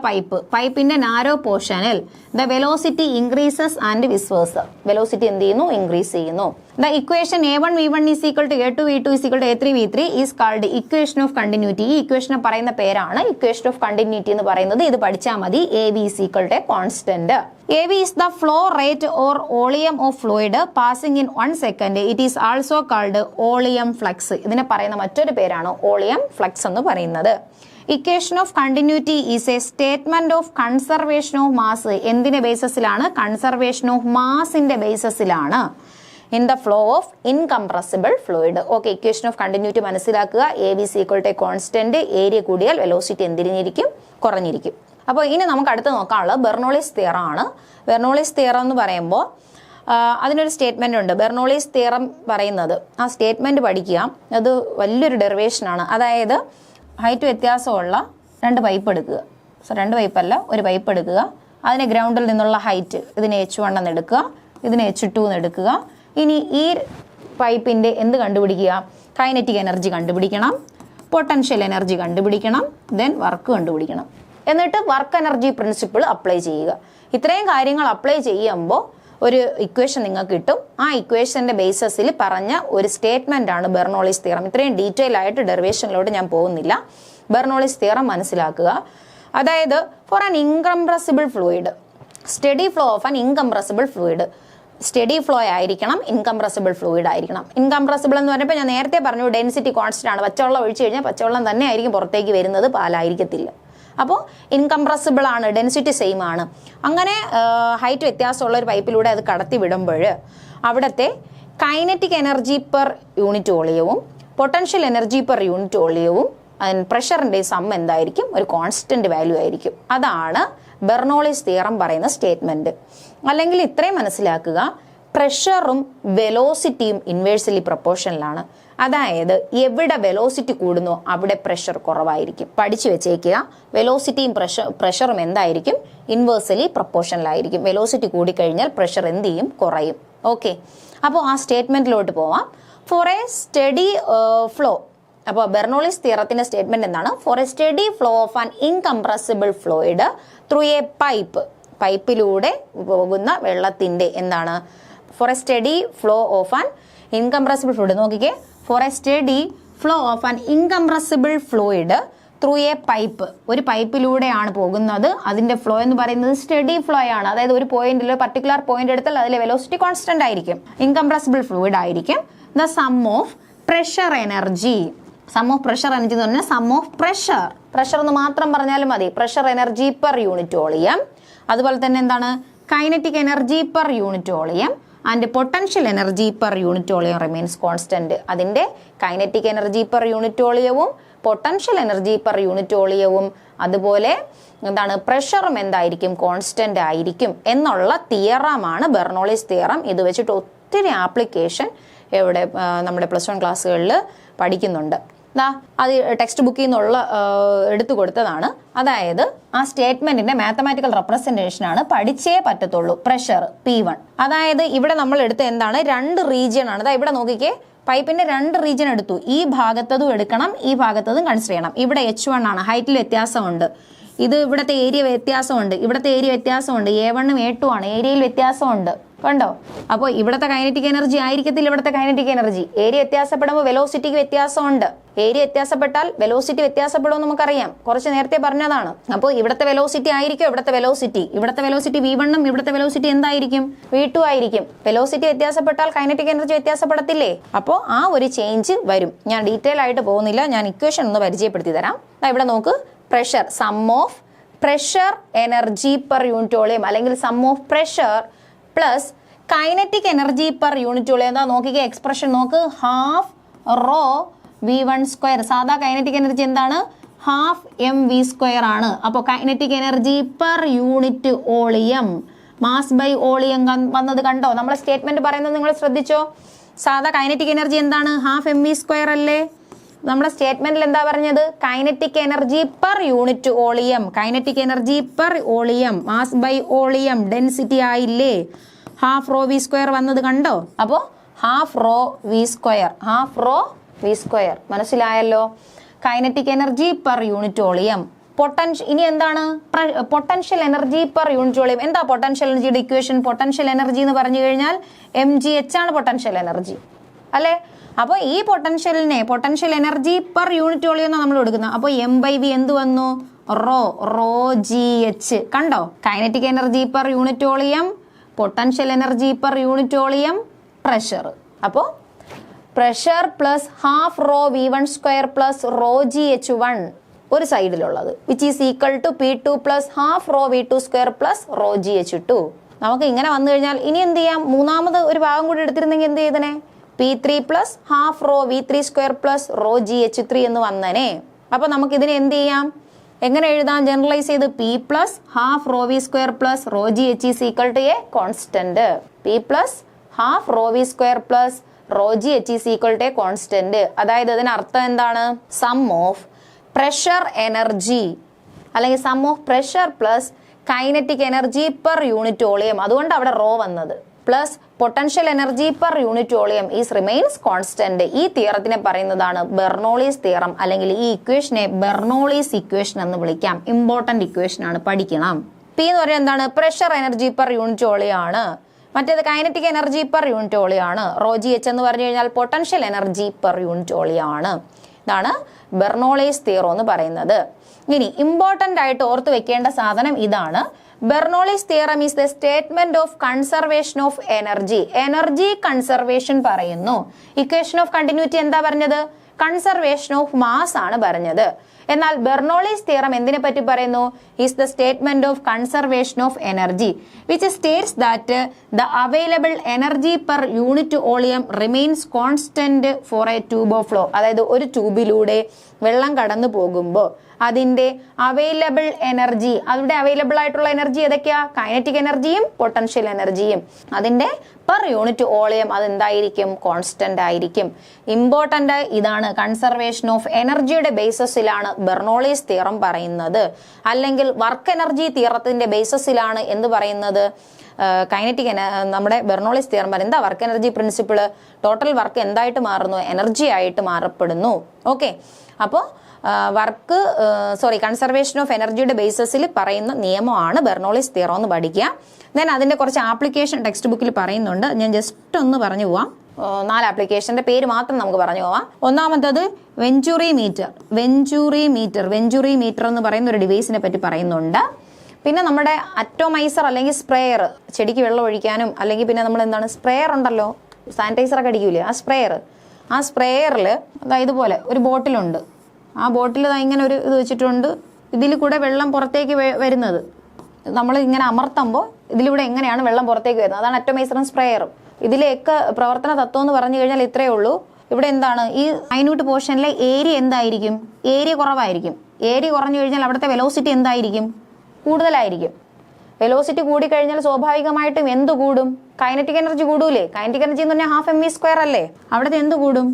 പൈപ്പിന്റെ നാരോ പോർഷനിൽ the velocity increases and vice വേഴ്സ. വെലോസിറ്റി എന്ത് ചെയ്യുന്നു, ഇൻക്രീസ് ചെയ്യുന്നു. The equation A1 V1 is equal to A2 V2 is equal to A3 V3 is called equation of continuity. ഈ ഇക്വേഷനെ പറയുന്ന പേരാണ് ഇക്വേഷൻ ഓഫ് കണ്ടിന്യൂറ്റി എന്ന് പറയുന്നത്. ഇത് പഠിച്ചാൽ മതി. AV is equal to constant. AV is the flow rate or volume of fluid passing in 1 second. It is also called volume flux. ഇതിനെ പറയുന്ന മറ്റൊരു പേരാണ് വോളിയം ഫ്ലക്സ് എന്ന് പറയുന്നത്. Equation of continuity is a statement of conservation of mass. എന്തിന്റെ ബേസിസിലാണ്, conservation of മാസിന്റെ ബേസിസിലാണ്. In the flow of incompressible fluid. Okay, equation of continuity മനസ്സിലാക്കുക. AV is equal to constant. Area കൂടിയാൽ വെലോസിറ്റി എന്തിരിഞ്ഞിരിക്കും, കുറഞ്ഞിരിക്കും. അപ്പോൾ ഇനി നമുക്ക് അടുത്ത് നോക്കാനുള്ളത് ബെർണോളിസ് തിയറം ആണ്. ബെർണോളിസ് തിയറം എന്ന് പറയുമ്പോൾ അതിനൊരു സ്റ്റേറ്റ്മെന്റ് ഉണ്ട്. ബെർണോളിസ് തിയറം പറയുന്നത്, ആ സ്റ്റേറ്റ്മെന്റ് പഠിക്കുക. അത് വലിയൊരു ഡെറിവേഷനാണ്. അതായത് ഹൈറ്റ് വ്യത്യാസമുള്ള രണ്ട് പൈപ്പ് എടുക്കുക. രണ്ട് പൈപ്പല്ല, ഒരു പൈപ്പ് എടുക്കുക. അതിനെ ഗ്രൗണ്ടിൽ നിന്നുള്ള ഹൈറ്റ് ഇതിനെ H1 എന്ന് എടുക്കുക, ഇതിനെ H2 എന്ന് എടുക്കുക. ഇനി ഈ പൈപ്പിന്റെ എന്ത് കണ്ടുപിടിക്കുക, കൈനറ്റിക് എനർജി കണ്ടുപിടിക്കണം, പൊട്ടൻഷ്യൽ എനർജി കണ്ടുപിടിക്കണം, ദെൻ വർക്ക് കണ്ടുപിടിക്കണം. എന്നിട്ട് വർക്ക് എനർജി പ്രിൻസിപ്പിൾ അപ്ലൈ ചെയ്യുക. ഇത്രയും കാര്യങ്ങൾ അപ്ലൈ ചെയ്യുമ്പോൾ ഒരു ഇക്വേഷൻ നിങ്ങൾക്ക് കിട്ടും. ആ ഇക്വേഷന്റെ ബേസിസിൽ പറഞ്ഞ ഒരു സ്റ്റേറ്റ്മെന്റ് ആണ് ബെർണോളിസ് തിയറം. ഇത്രയും ഡീറ്റെയിൽ ആയിട്ട് ഡെറിവേഷനിലോട്ട് ഞാൻ പോകുന്നില്ല. ബെർണോളിസ് തിയറം മനസ്സിലാക്കുക. അതായത് for an incompressible fluid, study flow of an incompressible fluid, study flow ആയിരിക്കണം, ഇൻകംപ്രസിബിൾ ഫ്ലൂയിഡ് ആയിരിക്കണം. ഇൻകംപ്രസിബിൾ എന്ന് പറഞ്ഞപ്പോൾ ഞാൻ നേരത്തെ പറഞ്ഞു ഡെൻസിറ്റി കോൺസ്റ്റന്റ് ആണ്. പച്ചവെള്ളം ഒഴിച്ചു കഴിഞ്ഞാൽ പച്ചവെള്ളം തന്നെ ആയിരിക്കും പുറത്തേക്ക് വരുന്നത്, പാലായിരിക്കത്തില്ല. അപ്പോൾ ഇൻകംപ്രസിബിൾ ആണ്, ഡെൻസിറ്റി സെയിം ആണ്. അങ്ങനെ ഹൈറ്റ് വ്യത്യാസമുള്ള ഒരു പൈപ്പിലൂടെ അത് കടത്തി വിടുമ്പോൾ അവിടുത്തെ കൈനറ്റിക് എനർജി പെർ യൂണിറ്റ് വോളിയവും പൊട്ടൻഷ്യൽ എനർജി പെർ യൂണിറ്റ് വോളിയവും പ്രഷറിൻ്റെ സം എന്തായിരിക്കും, ഒരു കോൺസ്റ്റന്റ് വാല്യൂ ആയിരിക്കും. അതാണ് ബെർണോളിസ് തിയറം പറയുന്ന സ്റ്റേറ്റ്മെന്റ്. അല്ലെങ്കിൽ ഇത്രയും മനസ്സിലാക്കുക, പ്രഷറും വെലോസിറ്റിയും ഇൻവേഴ്സ്ലി പ്രൊപ്പോർഷനിലാണ്. അതായത് എവിടെ വെലോസിറ്റി കൂടുന്നോ അവിടെ പ്രഷർ കുറവായിരിക്കും. പഠിച്ചു വെച്ചേക്കുക. വെലോസിറ്റിയും പ്രഷറും എന്തായിരിക്കും, ഇൻവേഴ്സ്ലി പ്രൊപ്പോർഷനിലായിരിക്കും. വെലോസിറ്റി കൂടിക്കഴിഞ്ഞാൽ പ്രഷർ എന്ത് ചെയ്യും, കുറയും. ഓക്കെ, അപ്പോൾ ആ സ്റ്റേറ്റ്മെന്റിലോട്ട് പോവാം. ഫോർ എ സ്റ്റഡി ഫ്ലോ, അപ്പോൾ ബെർണോളിസ് തിയറത്തിന്റെ സ്റ്റേറ്റ്മെന്റ് എന്താണ്, for a steady flow of an incompressible fluid through a പൈപ്പിലൂടെ പോകുന്ന വെള്ളത്തിന്റെ എന്താണ്, for a steady flow of an incompressible fluid. നോക്കിക്കേ, for a steady flow of an incompressible fluid through a pipe, ഒരു പൈപ്പിലൂടെയാണ് പോകുന്നത്. അതിന്റെ ഫ്ലോ എന്ന് പറയുന്നത് സ്റ്റഡി ഫ്ലോ ആണ്. അതായത് ഒരു പോയിന്റിൽ പർട്ടിക്കുലർ പോയിന്റ് എടുത്താൽ അതിലെ വെലോസിറ്റി കോൺസ്റ്റന്റ് ആയിരിക്കും, ഇൻകംപ്രസിബിൾ ഫ്ലൂയിഡ് ആയിരിക്കും. The sum of pressure energy, sum of pressure energy എന്ന് പറഞ്ഞാൽ സം ഓഫ് പ്രഷർ പ്രഷർ എന്ന് മാത്രം പറഞ്ഞാലും മതി. Pressure energy per unit volume, അതുപോലെ തന്നെ എന്താണ് kinetic energy per unit volume and potential energy per unit volume remains constant. അതിന്റെ കൈനറ്റിക് എനർജി പെർ യൂണിറ്റ് വോളിയവും പൊട്ടൻഷ്യൽ എനർജി പെർ യൂണിറ്റ് വോളിയവും അതുപോലെ എന്താണ് പ്രഷറും എന്തായിരിക്കും, കോൺസ്റ്റന്റ് ആയിരിക്കും എന്നുള്ള തിയറമാണ് ബെർണോളിസ് തിയറം. ഇത് വെച്ചിട്ട് ഒത്തിരി ആപ്ലിക്കേഷൻ ഇവിടെ നമ്മുടെ +1 ക്ലാസ്സുകളിൽ പഠിക്കുന്നുണ്ട്. അത് ടെക്സ്റ്റ് ബുക്കിൽ നിന്നുള്ള എടുത്തു കൊടുത്തതാണ്. അതായത് ആ സ്റ്റേറ്റ്മെന്റിന്റെ മാത്തമാറ്റിക്കൽ റെപ്രസെന്റേഷൻ ആണ്, പഠിച്ചേ പറ്റത്തുള്ളൂ. പ്രഷർ P1, അതായത് ഇവിടെ നമ്മൾ എടുത്ത എന്താണ്, 2 റീജിയൻ ആണ്. ഇവിടെ നോക്കിക്കേ, പൈപ്പിന്റെ 2 റീജിയൻ എടുത്തു. ഈ ഭാഗത്തതും എടുക്കണം, ഈ ഭാഗത്തതും കൺസിഡർ ചെയ്യണം. ഇവിടെ H1 ആണ്, ഹൈറ്റിൽ വ്യത്യാസമുണ്ട്. ഇത് ഇവിടുത്തെ ഏരിയ വ്യത്യാസമുണ്ട്, ഇവിടുത്തെ ഏരിയ വ്യത്യാസമുണ്ട്. A1 ഉം A2 ആണ്, ഏരിയയിൽ വ്യത്യാസമുണ്ട്. കണ്ടോ? അപ്പോൾ ഇവിടുത്തെ കൈനറ്റിക് എനർജി ആയിരിക്കത്തില്ല ഇവിടുത്തെ കൈനറ്റിക് എനർജി. ഏരിയ വ്യത്യാസപ്പെടുമ്പോൾ വെലോസിറ്റിക്ക് വ്യത്യാസമുണ്ട്. ഏരിയ വ്യത്യാസപ്പെട്ടാൽ വെലോസിറ്റി വ്യത്യാസപ്പെടുമെന്ന് നമുക്കറിയാം, കുറച്ച് നേരത്തെ പറഞ്ഞതാണ്. അപ്പോൾ ഇവിടുത്തെ വെലോസിറ്റി ആയിരിക്കും ഇവിടുത്തെ വെലോസിറ്റി. ഇവിടുത്തെ വെലോസിറ്റി V1 ഉം ഇവിടുത്തെ വെലോസിറ്റി എന്തായിരിക്കും, V2 ആയിരിക്കും. വെലോസിറ്റി വ്യത്യാസപ്പെട്ടാൽ കൈനറ്റിക് എനർജി വ്യത്യാസപ്പെടത്തില്ലേ? അപ്പോൾ ആ ഒരു ചേഞ്ച് വരും. ഞാൻ ഡീറ്റെയിൽ ആയിട്ട് പോകുന്നില്ല, ഞാൻ ഇക്വേഷൻ ഒന്ന് പരിചയപ്പെടുത്തി തരാം. ഇവിടെ നോക്ക്, pressure sum of pressure energy per unit volume അല്ലെങ്കിൽ sum of pressure plus kinetic energy per unit volume. എന്താ നോക്കിക്കേ, എക്സ്പ്രഷൻ നോക്ക്, ഹാഫ് റോ V1². സാധാ കൈനറ്റിക് എനർജി എന്താണ്, ഹാഫ് mv² ആണ്. അപ്പോൾ kinetic energy per unit volume, mass by volume വന്നത് കണ്ടോ? നമ്മളെ സ്റ്റേറ്റ്മെന്റ് പറയുന്നത് നിങ്ങൾ ശ്രദ്ധിച്ചോ. സാധാ കൈനറ്റിക് എനർജി എന്താണ്, ഹാഫ് mv² അല്ലേ? നമ്മുടെ സ്റ്റേറ്റ്മെന്റിൽ എന്താ പറഞ്ഞത്, kinetic energy per unit volume. Kinetic energy per volume, mass by volume, density ആയില്ലേ? ഹാഫ് റോ V² വന്നത് കണ്ടോ? അപ്പോൾ ഹാഫ് റോ V², മനസ്സിലായല്ലോ? Kinetic energy per unit volume. ഇനി എന്താണ് potential energy per unit volume? എന്താ പൊട്ടൻഷ്യൽ എനർജിയുടെ ഇക്വേഷൻ? പൊട്ടൻഷ്യൽ എനർജി എന്ന് പറഞ്ഞു കഴിഞ്ഞാൽ mgh ആണ് പൊട്ടൻഷ്യൽ എനർജി, അല്ലേ? അപ്പോൾ ഈ potential energy per unit volume എന്നാണ് നമ്മൾ എടുക്കുന്നത്. അപ്പോൾ m/v എന്ത് വന്നു, റോ gh. കണ്ടോ? Kinetic energy per unit volume, potential energy per unit volume, pressure. അപ്പോൾ pressure plus half rho V1² plus rho gh1 ഒരു സൈഡിലുള്ളത്, which is equal to P2 plus half rho V2² plus rho gh2. നമുക്ക് ഇങ്ങനെ വന്നു കഴിഞ്ഞാൽ ഇനി എന്ത് ചെയ്യാം, മൂന്നാമത് ഒരു ഭാഗം കൂടി എടുത്തിരുന്നെങ്കിൽ എന്ത് ചെയ്തനെ, P3 plus half raw V3² plus rho gh3 എന്ന് വന്നനെ. അപ്പൊ നമുക്ക് ഇതിനെ എന്ത് ചെയ്യാം, എങ്ങനെ എഴുതാം, ജനറലൈസ് ചെയ്ത് P plus half rho V² plus rho gh is equal to a constant. P plus half rho V² plus rho gh is equal to a constant. അതായത് അതിന് അർത്ഥം എന്താണ്, സം ഓഫ് പ്രഷർ എനർജി അല്ലെങ്കിൽ sum of pressure plus kinetic energy per unit volume, അതുകൊണ്ട് അവിടെ rho വന്നത്, plus potential energy per unit volume is remains constant. ഈ തിയറത്തിനെ പറയുന്നതാണ് ബെർണോളിസ് തിയറം, അല്ലെങ്കിൽ ഈ ഇക്വേഷനെ ബെർണോളിസ് ഇക്വേഷൻ എന്ന് വിളിക്കാം. ഇമ്പോർട്ടന്റ് ഇക്വേഷൻ ആണ്, പഠിക്കണം. P എന്ന് പറയുന്നത് എന്താണ്, pressure energy per unit volume ആണ്. മറ്റേത് kinetic energy per unit volume ആണ്. റോ gh എന്ന് പറഞ്ഞു കഴിഞ്ഞാൽ potential energy per unit volume ആണ്. ഇതാണ് ബെർണോളിസ് തിയറം എന്ന് പറയുന്നത്. ഇനി ഇമ്പോർട്ടന്റ് ആയിട്ട് ഓർത്ത് വെക്കേണ്ട സാധനം ഇതാണ്, Bernoulli's theorem is the statement of conservation of energy. Energy conservation പറയുന്നു. ഇക്വേഷൻ ഓഫ് കണ്ടിന്യൂറ്റി എന്താ പറഞ്ഞത്, കൺസർവേഷൻ ഓഫ് മാസ് ആണ് പറഞ്ഞത്. എന്നാൽ ബെർണോളിസ് തിയറം എന്തിനെ പറ്റി പറയുന്നു, is the statement of conservation of energy which states that the available energy per unit volume remains constant for a tube of flow. അതായത് ഒരു ട്യൂബിലൂടെ വെള്ളം കടന്നു പോകുമ്പോൾ അതിന്റെ അവൈലബിൾ എനർജി, അവിടെ അവൈലബിൾ ആയിട്ടുള്ള എനർജി ഏതൊക്കെയാ, കൈനറ്റിക് എനർജിയും പൊട്ടൻഷ്യൽ എനർജിയും. അതിന്റെ പെർ യൂണിറ്റ് വോളിയം അതെന്തായിരിക്കും, കോൺസ്റ്റന്റ് ആയിരിക്കും. ഇമ്പോർട്ടന്റ് ഇതാണ്, കൺസർവേഷൻ ഓഫ് എനർജിയുടെ ബേസിസിലാണ് ബെർണോളിസ് തിയറം പറയുന്നത്, അല്ലെങ്കിൽ വർക്ക് എനർജി തിയറത്തിന്റെ ബേസിസിലാണ് എന്ന് പറയുന്നത് കൈനറ്റിക് നമ്മുടെ ബെർണോളിസ് തിയറം പറയുന്നത്. എന്താ work energy principle, total work എന്തായിട്ട് മാറുന്നു, എനർജി ആയിട്ട് മാറപ്പെടുന്നു. ഓക്കെ, അപ്പോൾ കൺസർവേഷൻ ഓഫ് എനർജിയുടെ ബേസിസിൽ പറയുന്ന നിയമമാണ് ബെർണോളിസ് തിയറം എന്ന് പഠിക്കുക. ദെൻ അതിന്റെ കുറച്ച് ആപ്ലിക്കേഷൻ ടെക്സ്റ്റ് ബുക്കിൽ പറയുന്നുണ്ട്, ഞാൻ ജസ്റ്റ് ഒന്ന് പറഞ്ഞു പോവാം. 4 ആപ്ലിക്കേഷന്റെ പേര് മാത്രം നമുക്ക് പറഞ്ഞു പോവാം. ഒന്നാമത്തത് വെഞ്ചുറി മീറ്റർ എന്ന് പറയുന്ന ഒരു ഡിവൈസിനെ പറ്റി പറയുന്നുണ്ട്. പിന്നെ നമ്മുടെ അറ്റോമൈസർ അല്ലെങ്കിൽ സ്പ്രേയർ, ചെടിക്ക് വെള്ളം ഒഴിക്കാനും, അല്ലെങ്കിൽ പിന്നെ നമ്മൾ എന്താണ് സ്പ്രേയർ ഉണ്ടല്ലോ, സാനിറ്റൈസർ ഒക്കെ അടിക്കൂലേ, ആ സ്പ്രേയറിൽ അതായത് ഇതുപോലെ ഒരു ബോട്ടിലുണ്ട്. ആ ബോട്ടിൽ ഇങ്ങനെ ഒരു ഇത് വെച്ചിട്ടുണ്ട്, ഇതിൽ കൂടെ വെള്ളം പുറത്തേക്ക് വരുന്നത്. നമ്മൾ ഇങ്ങനെ അമർത്തുമ്പോൾ ഇതിലൂടെ എങ്ങനെയാണ് വെള്ളം പുറത്തേക്ക് വരുന്നത്, അതാണ് അറ്റോമൈസറും സ്പ്രേയറും. ഇതിലെയൊക്കെ പ്രവർത്തന തത്വം എന്ന് പറഞ്ഞു കഴിഞ്ഞാൽ ഇത്രയേ ഉള്ളൂ. ഇവിടെ എന്താണ്, ഈ മൈന്യൂട്ട് പോർഷനിലെ ഏരിയ എന്തായിരിക്കും, ഏരിയ കുറവായിരിക്കും. ഏരിയ കുറഞ്ഞു കഴിഞ്ഞാൽ അവിടുത്തെ വെലോസിറ്റി എന്തായിരിക്കും, കൂടുതലായിരിക്കും. വെലോസിറ്റി കൂടിക്കഴിഞ്ഞാൽ സ്വാഭാവികമായിട്ടും എന്ത് കൂടും, കൈനറ്റിക് എനർജി കൂടൂലേ. കൈനറ്റിക് എനർജി എന്ന് പറഞ്ഞാൽ 1/2 mv² അല്ലേ, അവിടുത്തെ എന്ത് കൂടും,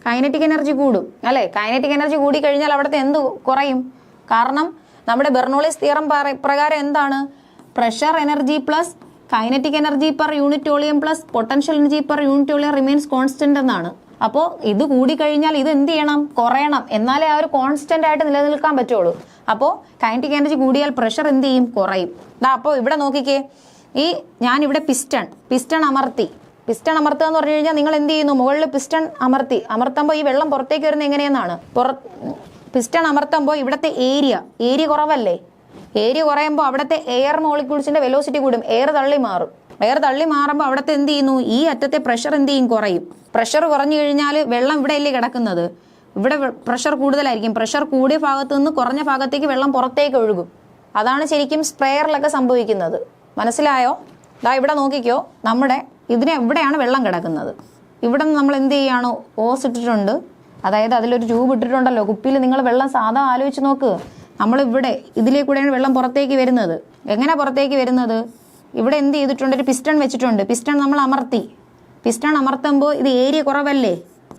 കൈനറ്റിക് എനർജി കൂടും അല്ലേ. കൈനറ്റിക് എനർജി കൂടി കഴിഞ്ഞാൽ അവിടുത്തെ എന്ത് കുറയും, കാരണം നമ്മുടെ ബെർണോളിസ് തിയറം പ്രകാരം എന്താണ്, pressure energy plus kinetic energy per unit volume plus potential energy per unit volume remains constant എന്നാണ്. അപ്പോൾ ഇത് കൂടിക്കഴിഞ്ഞാൽ ഇത് എന്ത് ചെയ്യണം, കുറയണം, എന്നാലേ ആ ഒരു കോൺസ്റ്റന്റ് ആയിട്ട് നിലനിൽക്കാൻ പറ്റുള്ളൂ. അപ്പോൾ കൈനറ്റിക് എനർജി കൂടിയാൽ പ്രഷർ എന്ത് ചെയ്യും, കുറയും. അപ്പോൾ ഇവിടെ നോക്കിക്കേ, ഈ ഞാനിവിടെ പിസ്റ്റൺ അമർത്തി. പിസ്റ്റൺ അമർത്തുക എന്ന് പറഞ്ഞു കഴിഞ്ഞാൽ നിങ്ങൾ എന്ത് ചെയ്യുന്നു, മുകളിൽ പിസ്റ്റൺ അമർത്തുമ്പോൾ ഈ വെള്ളം പുറത്തേക്ക് വരുന്നത് എങ്ങനെയെന്നാണ്, പിസ്റ്റൺ അമർത്തുമ്പോൾ ഇവിടുത്തെ ഏരിയ കുറവല്ലേ. ഏരിയ കുറയുമ്പോൾ അവിടുത്തെ എയർ മോളിക്യൂൾസിന്റെ വെലോസിറ്റി കൂടും, എയർ തള്ളി മാറും. എയർ തള്ളി മാറുമ്പോൾ അവിടുത്തെ എന്ത് ചെയ്യുന്നു, ഈ അറ്റത്തെ പ്രഷർ എന്ത് ചെയ്യും, കുറയും. പ്രഷർ കുറഞ്ഞു കഴിഞ്ഞാൽ വെള്ളം ഇവിടെ അല്ലേ കിടക്കുന്നത്, ഇവിടെ പ്രഷർ കൂടുതലായിരിക്കും. പ്രഷർ കൂടിയ ഭാഗത്ത് നിന്ന് കുറഞ്ഞ ഭാഗത്തേക്ക് വെള്ളം പുറത്തേക്ക് ഒഴുകും. അതാണ് ശരിക്കും സ്പ്രേയറിലൊക്കെ സംഭവിക്കുന്നത്. മനസ്സിലായോ? ഇവിടെ നോക്കിക്കോ, നമ്മുടെ ഇവിടെയാണ് വെള്ളം കിടക്കുന്നത്. ഇവിടെ നിന്ന് നമ്മൾ എന്ത് ചെയ്യാണ്, ഓസ് ഇട്ടിട്ടുണ്ട്, അതായത് അതിലൊരു ട്യൂബ് ഇട്ടിട്ടുണ്ടല്ലോ കുപ്പിയിൽ. നിങ്ങൾ വെള്ളം സാധാ ആലോചിച്ച് നോക്ക്, നമ്മളിവിടെ ഇതിലേക്കൂടെയാണ് വെള്ളം പുറത്തേക്ക് വരുന്നത്. എങ്ങനെ പുറത്തേക്ക് വരുന്നത്, ഇവിടെ എന്ത് ചെയ്തിട്ടുണ്ട്, ഒരു പിസ്റ്റൺ വെച്ചിട്ടുണ്ട്. പിസ്റ്റൺ നമ്മൾ അമർത്തി. പിസ്റ്റൺ അമർത്തുമ്പോൾ ഇത് ഏരിയ കുറവല്ലേ,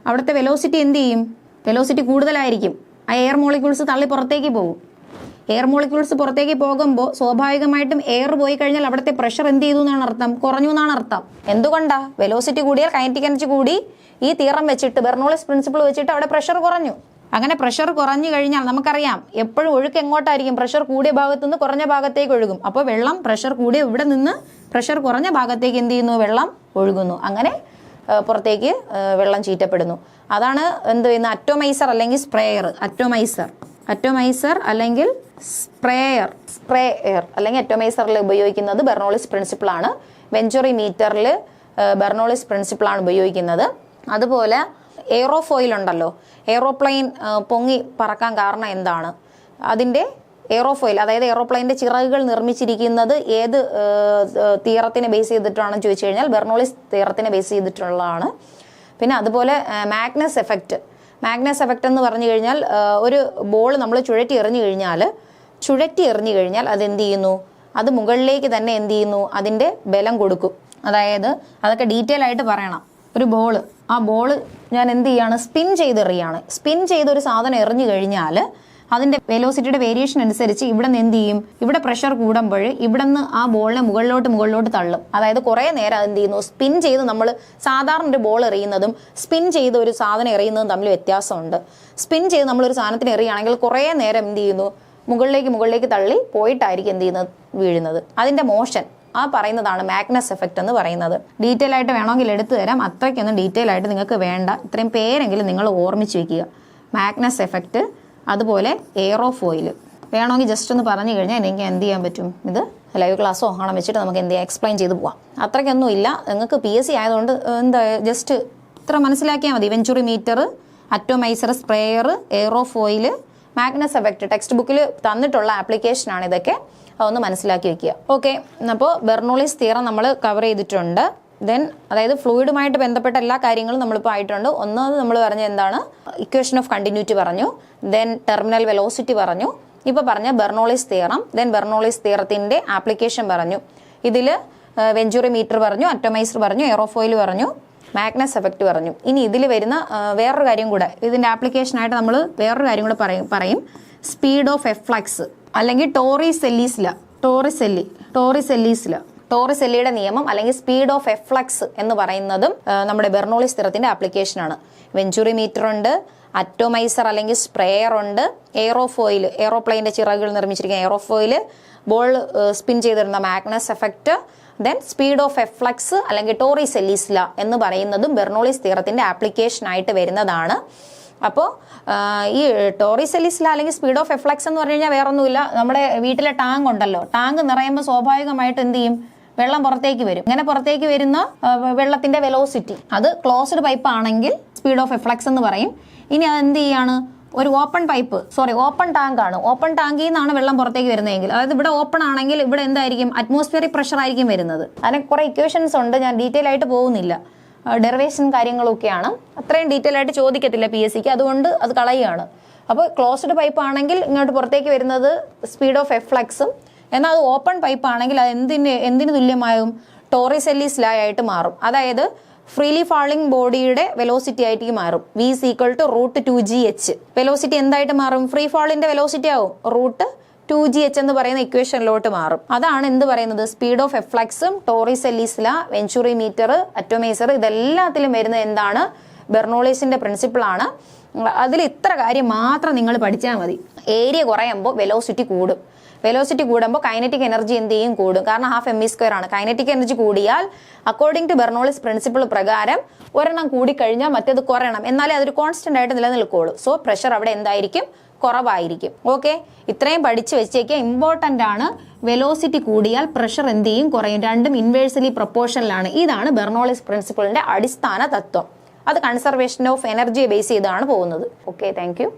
അവിടുത്തെ വെലോസിറ്റി എന്ത് ചെയ്യും, വെലോസിറ്റി കൂടുതലായിരിക്കും. ആ എയർ മോളിക്യൂൾസ് തള്ളി പുറത്തേക്ക് പോകും. എയർ മോളിക്യൂൾസ് പുറത്തേക്ക് പോകുമ്പോൾ സ്വാഭാവികമായിട്ടും എയർ പോയി കഴിഞ്ഞാൽ അവിടുത്തെ പ്രഷർ എന്ത് ചെയ്തു എന്നാണ് അർത്ഥം, കുറഞ്ഞു എന്നാണ് അർത്ഥം. എന്തുകൊണ്ടാ, വെലോസിറ്റി കൂടിയാൽ കൈനറ്റിക് എനർജി കൂടി. ഈ തിയറം വെച്ചിട്ട്, ബെർണോളിസ് പ്രിൻസിപ്പിൾ വെച്ചിട്ട് അവിടെ പ്രഷർ കുറഞ്ഞു. അങ്ങനെ പ്രഷർ കുറഞ്ഞു കഴിഞ്ഞാൽ നമുക്കറിയാം എപ്പോഴും ഒഴുക്ക് എങ്ങോട്ടായിരിക്കും, പ്രഷർ കൂടിയ ഭാഗത്തു നിന്ന് കുറഞ്ഞ ഭാഗത്തേക്ക് ഒഴുകും. അപ്പോൾ വെള്ളം പ്രഷർ കൂടിയ ഇവിടെ നിന്ന് പ്രഷർ കുറഞ്ഞ ഭാഗത്തേക്ക് എന്ത് ചെയ്യുന്നു, വെള്ളം ഒഴുകുന്നു. അങ്ങനെ പുറത്തേക്ക് വെള്ളം ചീറ്റപ്പെടുന്നു. അതാണ് എന്ത് ചെയ്യുന്ന അറ്റോമൈസർ അല്ലെങ്കിൽ സ്പ്രേയർ. അറ്റോമൈസർ അല്ലെങ്കിൽ സ്പ്രേയർ അല്ലെങ്കിൽ അറ്റോമൈസറിൽ ഉപയോഗിക്കുന്നത് ബെർണോളിസ് പ്രിൻസിപ്പിളാണ്. വെഞ്ചുറി മീറ്ററിൽ ബെർണോളിസ് പ്രിൻസിപ്പിളാണ് ഉപയോഗിക്കുന്നത്. അതുപോലെ എയറോഫോയിൽ ഉണ്ടല്ലോ, എയറോപ്ലെയിൻ പൊങ്ങി പറക്കാൻ കാരണം എന്താണ്, അതിൻ്റെ എയറോഫോയിൽ, അതായത് എയറോപ്ലെയിൻ്റെ ചിറകുകൾ നിർമ്മിച്ചിരിക്കുന്നത് ഏത് തിയറത്തിനെ ബേസ് ചെയ്തിട്ടാണെന്ന് ചോദിച്ചു കഴിഞ്ഞാൽ ബെർണോളിസ് തിയറത്തിനെ ബേസ് ചെയ്തിട്ടുള്ളതാണ്. പിന്നെ അതുപോലെ മാഗ്നസ് എഫക്റ്റ് എന്ന് പറഞ്ഞു കഴിഞ്ഞാൽ ഒരു ബോൾ നമ്മൾ ചുഴറ്റി എറിഞ്ഞു കഴിഞ്ഞാൽ അതെന്ത് ചെയ്യുന്നു, അത് മുകളിലേക്ക് തന്നെ എന്ത് ചെയ്യുന്നു, അതിൻ്റെ ബലം കൊടുക്കും. അതായത് അതൊക്കെ ഡീറ്റെയിൽ ആയിട്ട് പറയണം. ഒരു ബോള്, ആ ബോള് ഞാൻ എന്ത് ചെയ്യാണ്, സ്പിൻ ചെയ്തൊരു സാധനം എറിഞ്ഞു കഴിഞ്ഞാൽ അതിൻ്റെ വെലോസിറ്റിയുടെ വേരിയേഷൻ അനുസരിച്ച് ഇവിടെ നിന്ന് എന്ത് ചെയ്യും, ഇവിടെ പ്രഷർ കൂടുമ്പോൾ ഇവിടെ നിന്ന് ആ ബോളിനെ മുകളിലോട്ട് തള്ളും. അതായത് കുറേ നേരം എന്ത് ചെയ്യുന്നു, സ്പിൻ ചെയ്ത്, നമ്മൾ സാധാരണ ഒരു ബോൾ എറിയുന്നതും സ്പിൻ ചെയ്ത് ഒരു സാധനം എറിയുന്നതും തമ്മിൽ വ്യത്യാസമുണ്ട്. സ്പിൻ ചെയ്ത് നമ്മളൊരു സാധനത്തിന് എറിയുകയാണെങ്കിൽ കുറേ നേരം എന്ത് ചെയ്യുന്നു, മുകളിലേക്ക് തള്ളി പോയിട്ടായിരിക്കും എന്ത് ചെയ്യുന്നത്, വീഴുന്നത്. അതിൻ്റെ മോഷൻ പറയുന്നതാണ് മാഗ്നസ് എഫക്റ്റ് എന്ന് പറയുന്നത്. ഡീറ്റെയിൽ ആയിട്ട് വേണമെങ്കിൽ എടുത്തു തരാം, അത്രയ്ക്കൊന്നും ഡീറ്റെയിൽ ആയിട്ട് നിങ്ങൾക്ക് വേണ്ട. ഇത്രയും പേരെങ്കിലും നിങ്ങൾ ഓർമ്മിച്ച് വെക്കുക. മാഗ്നസ് എഫക്റ്റ്, അതുപോലെ എയറോഫോയിൽ. വേണമെങ്കിൽ ജസ്റ്റ് ഒന്ന് പറഞ്ഞു കഴിഞ്ഞാൽ എനിക്ക് എന്ത് ചെയ്യാൻ പറ്റും, ഇത് ലൈവ് ക്ലാസ്സോ കാണാൻ വെച്ചിട്ട് നമുക്ക് എന്ത് ചെയ്യാം, എക്സ്പ്ലെയിൻ ചെയ്ത് പോവാം. അത്രയ്ക്കൊന്നും ഇല്ല, നിങ്ങൾക്ക് PSC ആയതുകൊണ്ട് ജസ്റ്റ് ഇത്ര മനസ്സിലാക്കിയാൽ മതി. Venturi meter, atomizer, sprayer, aerofoil, Magnus effect text ബുക്കിൽ തന്നിട്ടുള്ള ആപ്ലിക്കേഷനാണ് ഇതൊക്കെ. അതൊന്ന് മനസ്സിലാക്കി വെക്കുക. ഓക്കെ, അപ്പോൾ ബെർണോളിസ് തിയറം നമ്മൾ കവർ ചെയ്തിട്ടുണ്ട്. ദെൻ അതായത് ഫ്ലൂയിഡുമായിട്ട് ബന്ധപ്പെട്ട എല്ലാ കാര്യങ്ങളും നമ്മളിപ്പോൾ ആയിട്ടുണ്ട്. ഒന്നാമത് നമ്മൾ പറഞ്ഞ എന്താണ്, ഇക്വേഷൻ ഓഫ് കണ്ടിന്യൂറ്റി പറഞ്ഞു, ദെൻ ടെർമിനൽ വെലോസിറ്റി പറഞ്ഞു, ഇപ്പോൾ പറഞ്ഞ ബെർണോളിസ് തിയറം, ദെൻ ബെർണോളിസ് തിയറത്തിൻ്റെ ആപ്ലിക്കേഷൻ പറഞ്ഞു. ഇതിൽ വെഞ്ചുറി മീറ്റർ പറഞ്ഞു, അറ്റോമൈസർ പറഞ്ഞു, എയറോഫോയിൽ പറഞ്ഞു, മാഗ്നസ് എഫക്റ്റ് പറഞ്ഞു. ഇനി ഇതിൽ വരുന്ന വേറൊരു കാര്യം കൂടെ, ഇതിൻ്റെ ആപ്ലിക്കേഷനായിട്ട് നമ്മൾ വേറൊരു കാര്യം കൂടെ പറയും, സ്പീഡ് ഓഫ് എഫ്ലക്സ് അല്ലെങ്കിൽ ടോറിസെല്ലിയുടെ നിയമം അല്ലെങ്കിൽ സ്പീഡ് ഓഫ് എഫ്ലക്സ് എന്ന് പറയുന്നതും നമ്മുടെ ബെർണോളിസ് തിയറത്തിന്റെ ആപ്ലിക്കേഷനാണ്. വെഞ്ചുറി മീറ്റർ ഉണ്ട്, അറ്റോമൈസർ അല്ലെങ്കിൽ സ്പ്രേയർ ഉണ്ട്, എയറോഫോയിൽ, എയറോപ്ലെയിൻ്റെ ചിറകുകൾ നിർമ്മിച്ചിരിക്കുന്ന എയറോഫോയിൽ, ബോൾ സ്പിൻ ചെയ്തിരുന്ന Magnus effect, then speed of efflux അല്ലെങ്കിൽ ടോറിസെല്ലിസ് ല എന്ന് പറയുന്നതും ബെർണോളിസ് തിയറത്തിന്റെ ആപ്ലിക്കേഷനായിട്ട് വരുന്നതാണ്. അപ്പോൾ ഈ ടോറിസെല്ലിസ് ല അല്ലെങ്കിൽ സ്പീഡ് ഓഫ് എഫ്ലക്സ് എന്ന് പറഞ്ഞു കഴിഞ്ഞാൽ വേറൊന്നുമില്ല, നമ്മുടെ വീട്ടിലെ ടാങ്ക് ഉണ്ടല്ലോ, ടാങ്ക് നിറയുമ്പോൾ സ്വാഭാവികമായിട്ട് എന്ത് ചെയ്യും, വെള്ളം പുറത്തേക്ക് വരും. ഇങ്ങനെ പുറത്തേക്ക് വരുന്ന വെള്ളത്തിന്റെ വെലോസിറ്റി, അത് ക്ലോസ്ഡ് പൈപ്പ് ആണെങ്കിൽ സ്പീഡ് ഓഫ് എഫ്ലക്സ് എന്ന് പറയും. ഇനി അത് എന്ത് ചെയ്യാണ്, ഒരു ഓപ്പൺ ടാങ്ക് ആണ്. ഓപ്പൺ ടാങ്കിൽ നിന്നാണ് വെള്ളം പുറത്തേക്ക് വരുന്നതെങ്കിൽ, അതായത് ഇവിടെ ഓപ്പൺ ആണെങ്കിൽ ഇവിടെ എന്തായിരിക്കും, അറ്റ്മോസ്ഫിയറിക് പ്രഷർ ആയിരിക്കും വരുന്നത്. അതിന് കുറെ ഇക്വേഷൻസ് ഉണ്ട്, ഞാൻ ഡീറ്റെയിൽ ആയിട്ട് പോകുന്നില്ല. ഡെറിവേഷൻ കാര്യങ്ങളൊക്കെയാണ്, അത്രയും ഡീറ്റെയിൽ ആയിട്ട് ചോദിക്കത്തില്ല PSCക്ക്, അതുകൊണ്ട് അത് കളയുകയാണ്. അപ്പോൾ ക്ലോസ്ഡ് പൈപ്പ് ആണെങ്കിൽ ഇങ്ങോട്ട് പുറത്തേക്ക് വരുന്നത് സ്പീഡ് ഓഫ് എഫ്ലക്സും, എന്നാൽ അത് ഓപ്പൺ പൈപ്പ് ആണെങ്കിൽ അത് എന്തിന് തുല്യമായും ടോറിസെല്ലീസ് ലാ ആയിട്ട് മാറും. അതായത് ഫ്രീലി ഫാളിംഗ് ബോഡിയുടെ വെലോസിറ്റി ആയിട്ട് മാറും. V is equal to √2gh. Velocity എന്തായിട്ട് മാറും? ഫ്രീ ഫാളിന്റെ വെലോസിറ്റി ആവും √2gh എന്ന് പറയുന്ന ഇക്വേഷനിലോട്ട് മാറും. അതാണ് എന്ത് പറയുന്നത്, സ്പീഡ് ഓഫ് എഫ്ലക്സും ടോറിസെല്ലീസ് ലാ, വെഞ്ചുറി മീറ്റർ, അറ്റോമൈസർ, ഇതെല്ലാത്തിലും വരുന്നത് എന്താണ്, ബെർണോളിസിന്റെ പ്രിൻസിപ്പിൾ ആണ്. അതിൽ ഇത്ര കാര്യം മാത്രം നിങ്ങൾ പഠിച്ചാൽ മതി. ഏരിയ കുറയുമ്പോൾ വെലോസിറ്റി കൂടും. വെലോസിറ്റി കൂടുമ്പോൾ കൈനറ്റിക് എനർജി എന്ത് ചെയ്യും, കൂടും. കാരണം ഹാഫ് mv² ആണ്. കൈനറ്റിക് എനർജി കൂടിയാൽ അക്കോർഡിംഗ് ടു ബെർണോളിസ് പ്രിൻസിപ്പിൾ പ്രകാരം ഒരെണ്ണം കൂടിക്കഴിഞ്ഞാൽ മറ്റേത് കുറയണം, എന്നാലേ അതൊരു കോൺസ്റ്റന്റ് ആയിട്ട് നിലനിൽക്കുള്ളൂ. സോ പ്രഷർ അവിടെ എന്തായിരിക്കും, കുറവായിരിക്കും. ഓക്കെ, ഇത്രയും പഠിച്ചു വെച്ചേക്കുക, ഇമ്പോർട്ടന്റ് ആണ്. വെലോസിറ്റി കൂടിയാൽ പ്രഷർ എന്ത് ചെയ്യും, കുറയും. രണ്ടും ഇൻവേഴ്സലി പ്രൊപ്പോർഷനിലാണ്. ഇതാണ് ബെർണോളിസ് പ്രിൻസിപ്പിളിന്റെ അടിസ്ഥാന തത്വം. അത് കൺസർവേഷൻ ഓഫ് എനർജിയെ ബേസ് ചെയ്താണ് പോകുന്നത്. Okay, thank you.